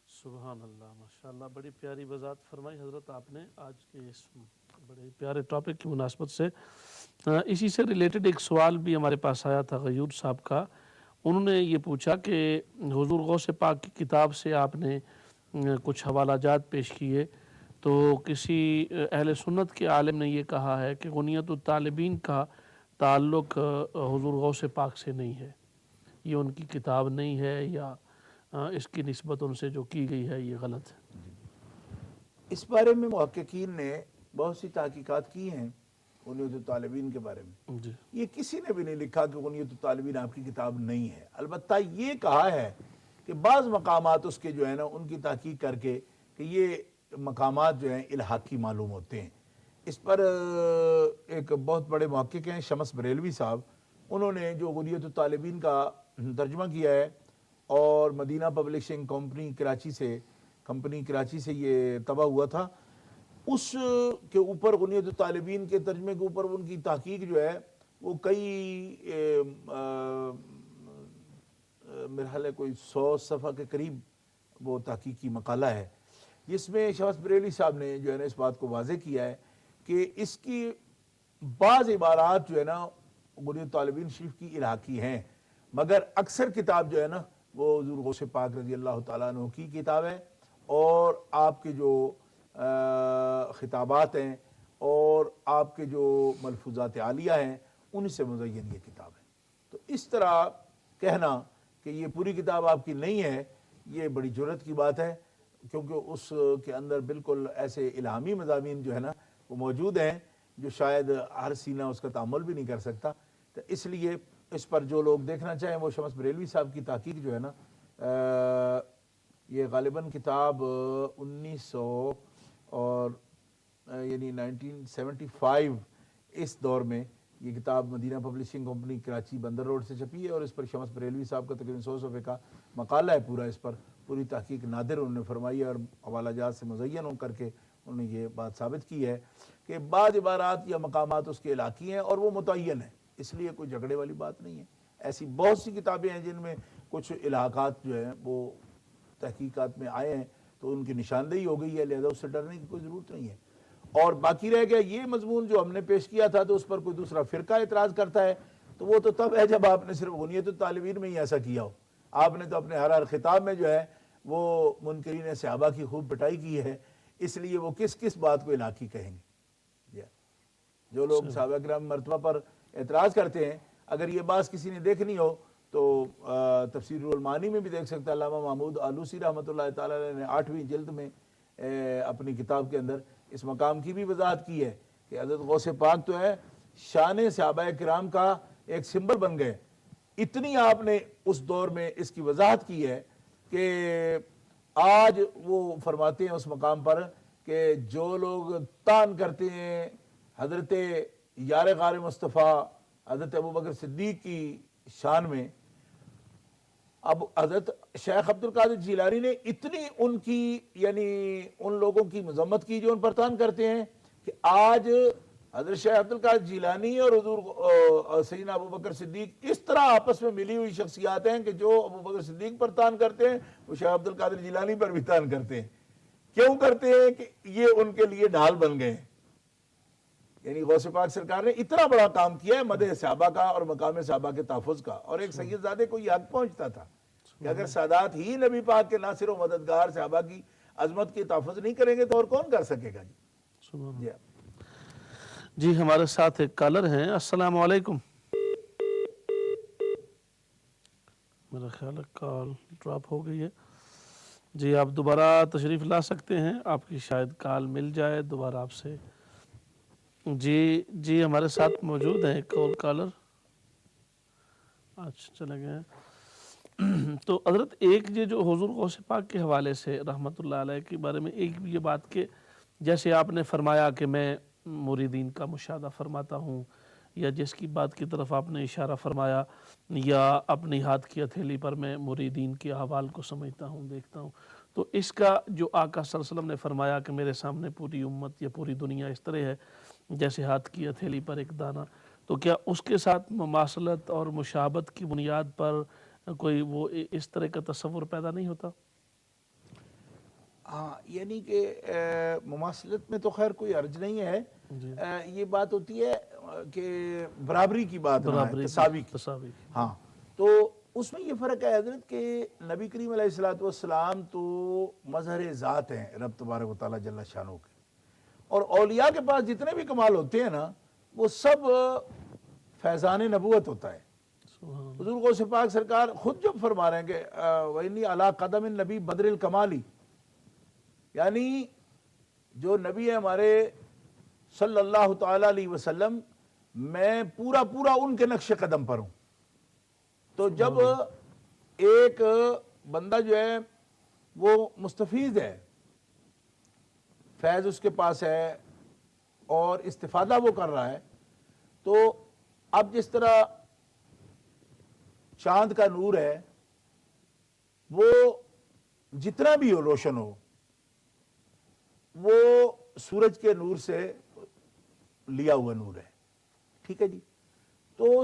S2: سبحان اللہ، ماشاءاللہ، بڑی پیاری وضاحت فرمائی حضرت آپ نے آج کے اس بڑے پیارے ٹاپک کی مناسبت سے. اسی سے ریلیٹڈ ایک سوال بھی ہمارے پاس آیا تھا غیور صاحب کا. انہوں نے یہ پوچھا کہ حضور غوث پاک کی کتاب سے آپ نے کچھ حوالہ جات پیش کیے، تو کسی اہل سنت کے عالم نے یہ کہا ہے کہ غنیت الطالبین کا تعلق حضور غوث پاک سے نہیں ہے، یہ ان کی کتاب نہیں ہے، یا اس کی نسبت ان سے جو کی گئی ہے یہ غلط ہے.
S1: اس بارے میں محققین نے بہت سی تحقیقات کی ہیں غنیت الطالبین کے بارے میں.
S2: جی،
S1: یہ کسی نے بھی نہیں لکھا کہ غنیت الطالبین آپ کی کتاب نہیں ہے. البتہ یہ کہا ہے کہ بعض مقامات اس کے جو ہے نا ان کی تحقیق کر کے کہ یہ مقامات جو ہیں الحاقی معلوم ہوتے ہیں. اس پر ایک بہت بڑے محقق ہیں شمس بریلوی صاحب، انہوں نے جو غنیت الطالبین کا ترجمہ کیا ہے، اور مدینہ پبلشنگ کمپنی کراچی سے یہ طبع ہوا تھا، اس کے اوپر غنیت الطالبین کے ترجمے کے اوپر ان کی تحقیق جو ہے وہ کئی میرے خیال ہے کوئی 100 صفحہ کے قریب وہ تحقیقی مقالہ ہے، جس میں شمس بریلوی صاحب نے جو ہے نا اس بات کو واضح کیا ہے کہ اس کی بعض عبارات جو ہے نا غنیۃ طالبین شریف کی الہاقی ہیں، مگر اکثر کتاب جو ہے نا وہ حضور غوث پاک رضی اللہ تعالیٰ عنہ کی کتاب ہے، اور آپ کے جو خطابات ہیں اور آپ کے جو ملفوظات عالیہ ہیں ان سے مزین یہ کتاب ہے۔ تو اس طرح کہنا کہ یہ پوری کتاب آپ کی نہیں ہے، یہ بڑی جرت کی بات ہے، کیونکہ اس کے اندر بالکل ایسے الہامی مضامین جو ہے نا وہ موجود ہیں جو شاید ہر سینہ اس کا تحمل بھی نہیں کر سکتا۔ تو اس لیے اس پر جو لوگ دیکھنا چاہیں وہ شمس بریلوی صاحب کی تحقیق جو ہے نا یہ غالباً کتاب 1900 اور یعنی 1975 اس دور میں یہ کتاب مدینہ پبلشنگ کمپنی کراچی بندر روڈ سے چھپی ہے، اور اس پر شمس بریلوی صاحب کا تقریباً 100 صفحے کا مقالہ ہے پورا، اس پر پوری تحقیق نادر انہوں نے فرمائی ہے، اور حوالہ جات سے مزین ہو کر کے انہوں نے یہ بات ثابت کی ہے کہ بعض عبارات یا مقامات اس کے علاقی ہیں اور وہ متعین ہیں، اس لیے کوئی جھگڑے والی بات نہیں ہے۔ ایسی بہت سی کتابیں ہیں جن میں کچھ الحاقات جو ہیں وہ تحقیقات میں آئے ہیں تو ان کی نشاندہی ہو گئی ہے، لہذا اس سے ڈرنے کی کوئی ضرورت نہیں ہے۔ اور باقی رہ گیا یہ مضمون جو ہم نے پیش کیا تھا تو اس پر کوئی دوسرا فرقہ اعتراض کرتا ہے، تو وہ تو تب ہے جب آپ نے صرف غنیۃ الطالبین میں ہی ایسا کیا ہو۔ آپ نے تو اپنے ہر خطاب میں جو ہے وہ منکرین صحابہ کی خوب پٹائی کی ہے، اس لیے وہ کس کس بات کو علاقی کہیں گے۔ جو لوگ صحابہ کرام مرتبہ پر اعتراض کرتے ہیں، اگر یہ بات کسی نے دیکھنی ہو تو تفسیر المعانی میں بھی دیکھ سکتا ہے، علامہ محمود آلوسی رحمۃ اللہ تعالیٰ علیہ نے 8ویں جلد میں اپنی کتاب کے اندر اس مقام کی بھی وضاحت کی ہے کہ حضرت غوث پاک تو ہے شان صحابہ کرام کا ایک سمبل بن گئے۔ اتنی آپ نے اس دور میں اس کی وضاحت کی ہے کہ آج وہ فرماتے ہیں اس مقام پر کہ جو لوگ طعن کرتے ہیں حضرت یار غار مصطفیٰ حضرت ابوبکر صدیق کی شان میں، اب حضرت شیخ عبد القادر جیلانی نے اتنی ان کی یعنی ان لوگوں کی مذمت کی جو ان پر طعن کرتے ہیں کہ آج حضرت شیخ عبد القادر جیلانی اور حضور سیدنا ابوبکر صدیق اس طرح آپس میں ملی ہوئی شخصیات ہیں کہ جو ابوبکر صدیق پر طعن کرتے ہیں وہ شیخ عبد القادر جیلانی پر بھی طعن کرتے ہیں۔ کیوں کرتے ہیں؟ کہ یہ ان کے لیے ڈھال بن گئے ہیں۔ یعنی غوث پاک سرکار نے اتنا بڑا کام کیا ہے مدح صحابہ کا اور مقام صحابہ کے تحفظ کا، اور ایک سید زادے کو یہ حق پہنچتا تھا کہ اگر سادات ہی نبی پاک کے ناصر و مددگار صحابہ کی عظمت کی تحفظ نہیں کریں گے تو اور کون کر سکے گا جی۔
S2: جی ہمارے ساتھ ایک کالر ہیں، السلام علیکم۔ میرا خیال ہے کال ڈراپ ہو گئی ہے، جی آپ دوبارہ تشریف لا سکتے ہیں، آپ کی شاید کال مل جائے دوبارہ آپ سے۔ جی ہمارے ساتھ موجود ہیں ایک اور کالر، اچھا چلے گئے ہیں۔ تو حضرت ایک یہ جو حضور غوث پاک کے حوالے سے رحمۃ اللہ علیہ کے بارے میں ایک یہ بات کہ جیسے آپ نے فرمایا کہ میں مریدین کا مشاہدہ فرماتا ہوں، یا جس کی بات کی طرف آپ نے اشارہ فرمایا، یا اپنی ہاتھ کی ہتھیلی پر میں مریدین کے احوال کو سمجھتا ہوں دیکھتا ہوں، تو اس کا جو آقا صلی اللہ علیہ وسلم نے فرمایا کہ میرے سامنے پوری امت یا پوری دنیا اس طرح ہے جیسے ہاتھ کی ہتھیلی پر ایک دانہ، تو کیا اس کے ساتھ مماثلت اور مشابہت کی بنیاد پر کوئی وہ اس طرح کا تصور پیدا نہیں ہوتا؟
S1: ہاں، یعنی کہ مماثلت میں تو خیر کوئی حرج نہیں ہے، یہ بات ہوتی ہے کہ برابری کی بات نہ ہے، تساوی کی۔ ہاں، تو اس میں یہ فرق ہے حضرت کہ نبی کریم علیہ الصلوۃ والسلام تو مظہر ذات ہیں رب تبارک و تعالیٰ جل شانہ کے، اور اولیاء کے پاس جتنے بھی کمال ہوتے ہیں نا وہ سب فیضان نبوت ہوتا ہے۔ حضور غوث پاک سرکار خود جب فرما رہے ہیں کہ وَإِنِّي عَلَىٰ قَدَمِ النَّبِي بَدْرِ الْكَمَالِ، یعنی جو نبی ہے ہمارے صلی اللہ تعالیٰ علیہ وسلم، میں پورا ان کے نقش قدم پر ہوں۔ تو جب ایک بندہ جو ہے وہ مستفیض ہے، فیض اس کے پاس ہے اور استفادہ وہ کر رہا ہے، تو اب جس طرح چاند کا نور ہے وہ جتنا بھی ہو روشن ہو وہ سورج کے نور سے لیا ہوا نور ہے، ٹھیک ہے جی۔ تو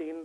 S6: 3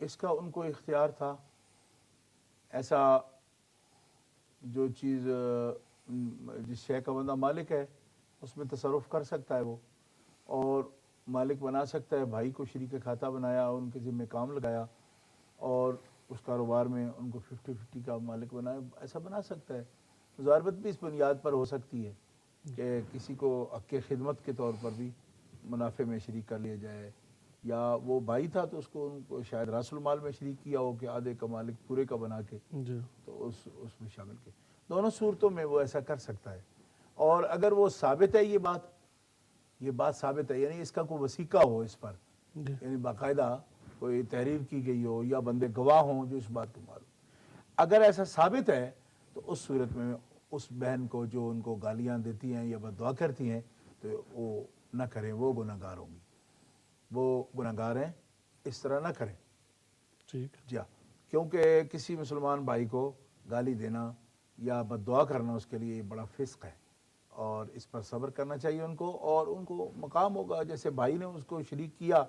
S1: اس کا ان کو اختیار تھا. ایسا جو چیز جس شے کا بندہ مالک ہے اس میں تصرف کر سکتا ہے وہ, اور مالک بنا سکتا ہے. بھائی کو شریک کھاتہ بنایا, ان کے ذمہ کام لگایا اور اس کاروبار میں ان کو 50-50 کا مالک بنایا, ایسا بنا سکتا ہے. مضاربت بھی اس بنیاد پر ہو سکتی ہے کہ کسی کو حق خدمت کے طور پر بھی منافع میں شریک کر لیا جائے, یا وہ بھائی تھا تو اس کو ان کو شاید راس المال میں شریک کیا ہو کہ آدھے کا مالک پورے کا بنا کے تو اس میں شامل کیا. دونوں صورتوں میں وہ ایسا کر سکتا ہے. اور اگر وہ ثابت ہے, یہ بات ثابت ہے, یعنی اس کا کوئی وثیقہ ہو اس پر, یعنی باقاعدہ کوئی تحریر کی گئی ہو یا بندے گواہ ہوں جو اس بات کو معلوم, اگر ایسا ثابت ہے تو اس صورت میں اس بہن کو جو ان کو گالیاں دیتی ہیں یا بد دعا کرتی ہیں تو وہ نہ کریں, وہ گناہ گار ہوں گی, وہ گناہ گار ہیں, اس طرح نہ کریں.
S2: ٹھیک.
S1: جی ہاں, کیونکہ کسی مسلمان بھائی کو گالی دینا یا بد دعا کرنا اس کے لیے بڑا فسق ہے, اور اس پر صبر کرنا چاہیے ان کو. اور ان کو مقام ہوگا, جیسے بھائی نے اس کو شریک کیا,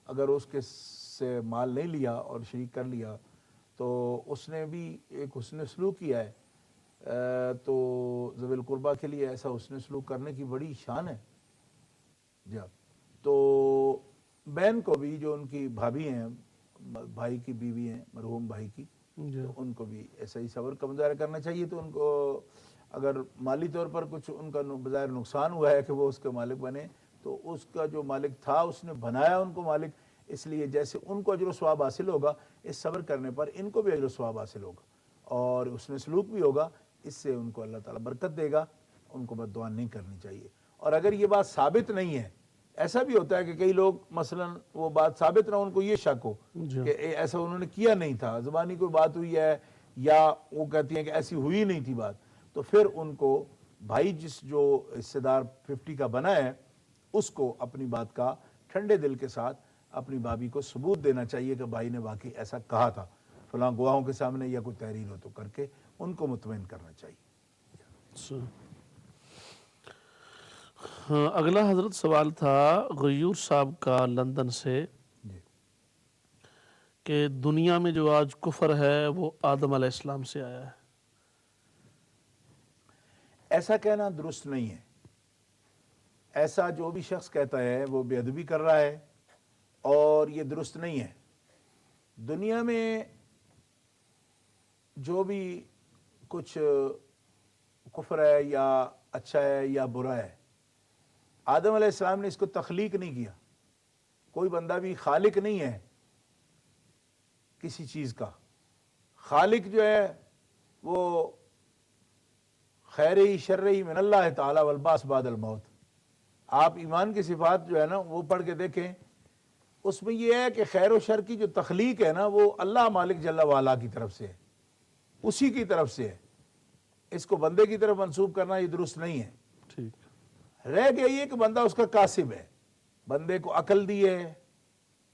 S1: اگر اس کے سے مال نہیں لیا اور شریک کر لیا تو اس نے بھی ایک حسن سلوک کیا ہے, تو ذوی القربہ کے لیے ایسا حسن سلوک کرنے کی بڑی شان ہے. جی ہاں, تو بہن کو بھی جو ان کی بھابھی ہیں, بھائی کی بیوی ہیں مرحوم بھائی کی, تو ان کو بھی ایسا ہی صبر کا مظاہرہ کرنا چاہیے. تو ان کو اگر مالی طور پر کچھ ان کا بظاہر نقصان ہوا ہے کہ وہ اس کے مالک بنے, تو اس کا جو مالک تھا اس نے بنایا ان کو مالک, اس لیے جیسے ان کو اجر و ثواب حاصل ہوگا اس صبر کرنے پر ان کو بھی اجر و ثواب حاصل ہوگا, اور اس میں سلوک بھی ہوگا, اس سے ان کو اللہ تعالیٰ برکت دے گا. ان کو بد دعا نہیں کرنی چاہیے. اور اگر یہ بات ثابت نہیں ہے, ایسا بھی ہوتا ہے کہ کئی لوگ مثلا وہ بات ثابت نہ, ان کو یہ شک ہو کہ ایسا انہوں نے کیا نہیں تھا, زبانی کوئی بات ہوئی ہے, یا وہ کہتی ہیں کہ ایسی ہوئی نہیں تھی بات, تو پھر ان کو بھائی جس جو حصے دار 50 کا بنا ہے اس کو اپنی بات کا ٹھنڈے دل کے ساتھ اپنی بھابھی کو ثبوت دینا چاہیے کہ بھائی نے واقعی ایسا کہا تھا, فلاں گواہوں کے سامنے یا کوئی تحریر ہو تو کر کے ان کو مطمئن کرنا چاہیے.
S2: ہاں, اگلا حضرت سوال تھا غیور صاحب کا لندن سے
S1: جی.
S2: کہ دنیا میں جو آج کفر ہے وہ آدم علیہ السلام سے آیا ہے.
S1: ایسا کہنا درست نہیں ہے. ایسا جو بھی شخص کہتا ہے وہ بے ادبی کر رہا ہے, اور یہ درست نہیں ہے. دنیا میں جو بھی کچھ کفر ہے یا اچھا ہے یا برا ہے, آدم علیہ السلام نے اس کو تخلیق نہیں کیا. کوئی بندہ بھی خالق نہیں ہے کسی چیز کا. خالق جو ہے وہ خیر ہی شر ہی من اللہ تعالی والبعث بعد الموت. آپ ایمان کی صفات جو ہے نا وہ پڑھ کے دیکھیں, اس میں یہ ہے کہ خیر و شر کی جو تخلیق ہے نا وہ اللہ مالک جل وعلا کی طرف سے ہے, اسی کی طرف سے ہے. اس کو بندے کی طرف منسوب کرنا یہ درست نہیں ہے.
S2: ٹھیک.
S1: رہ گیا یہ کہ بندہ اس کا کاسب ہے, بندے کو عقل دی ہے,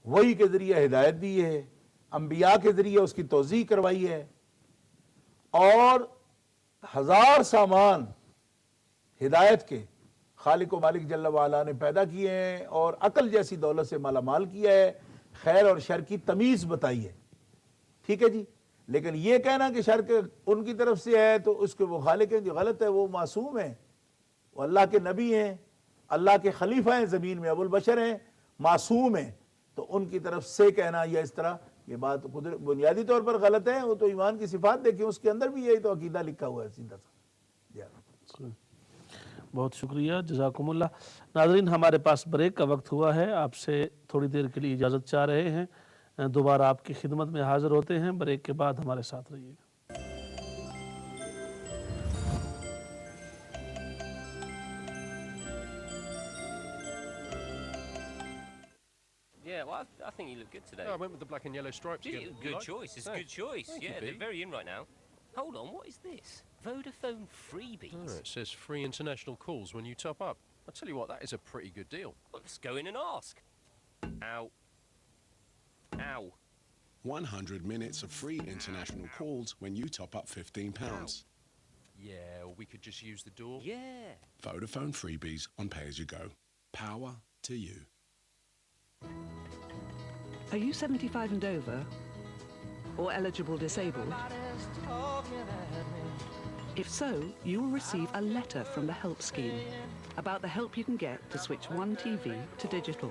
S1: وحی کے ذریعے ہدایت دی ہے, انبیاء کے ذریعے اس کی توضیح کروائی ہے, اور ہزار سامان ہدایت کے خالق و مالک جل وعلا نے پیدا کیے ہیں, اور عقل جیسی دولت سے مالا مال کیا ہے, خیر اور شر کی تمیز بتائی ہے. ٹھیک ہے جی. لیکن یہ کہنا کہ شر کے ان کی طرف سے ہے تو اس کے وہ خالق ہیں, جو غلط ہے. وہ معصوم ہیں, وہ اللہ کے نبی ہیں, اللہ کے خلیفہ ہیں زمین میں, ابو البشر ہیں, معصوم ہیں. تو ان کی طرف سے کہنا یا اس طرح یہ بات بنیادی طور پر غلط ہے. وہ تو ایمان کی صفات دیکھیں, اس کے اندر بھی یہی تو عقیدہ لکھا ہوا ہے سیدھا سا.
S2: بہت شکریہ, جزاکم اللہ. ناظرین, ہمارے پاس بریک کا وقت ہوا ہے, آپ سے تھوڑی دیر کے لیے اجازت چاہ رہے ہیں. دوبارہ آپ کی خدمت میں حاضر ہوتے ہیں. بریک کے بعد ہمارے ساتھ رہیے گا.
S7: Yeah, well, I think you look good today.
S8: I went with the black and yellow stripes again.
S7: Good choice. It's a good choice.
S8: Thank you,
S7: Yeah,
S8: B.
S7: they're very in right now. Hold on, what is this? Vodafone freebies.
S8: Oh, it says free international calls when you top up. I tell you what, that is a pretty good deal.
S7: Well, let's go in and ask. Ow. Ow.
S9: 100 minutes of free international calls when you top up £15.
S8: Yeah, or we could just use the door.
S7: Yeah.
S9: Vodafone freebies on pay as you go. Power to you.
S10: Are you 75 and over? or eligible disabled? If so, you will receive a letter from the Help Scheme about the help you can get to switch one TV to digital.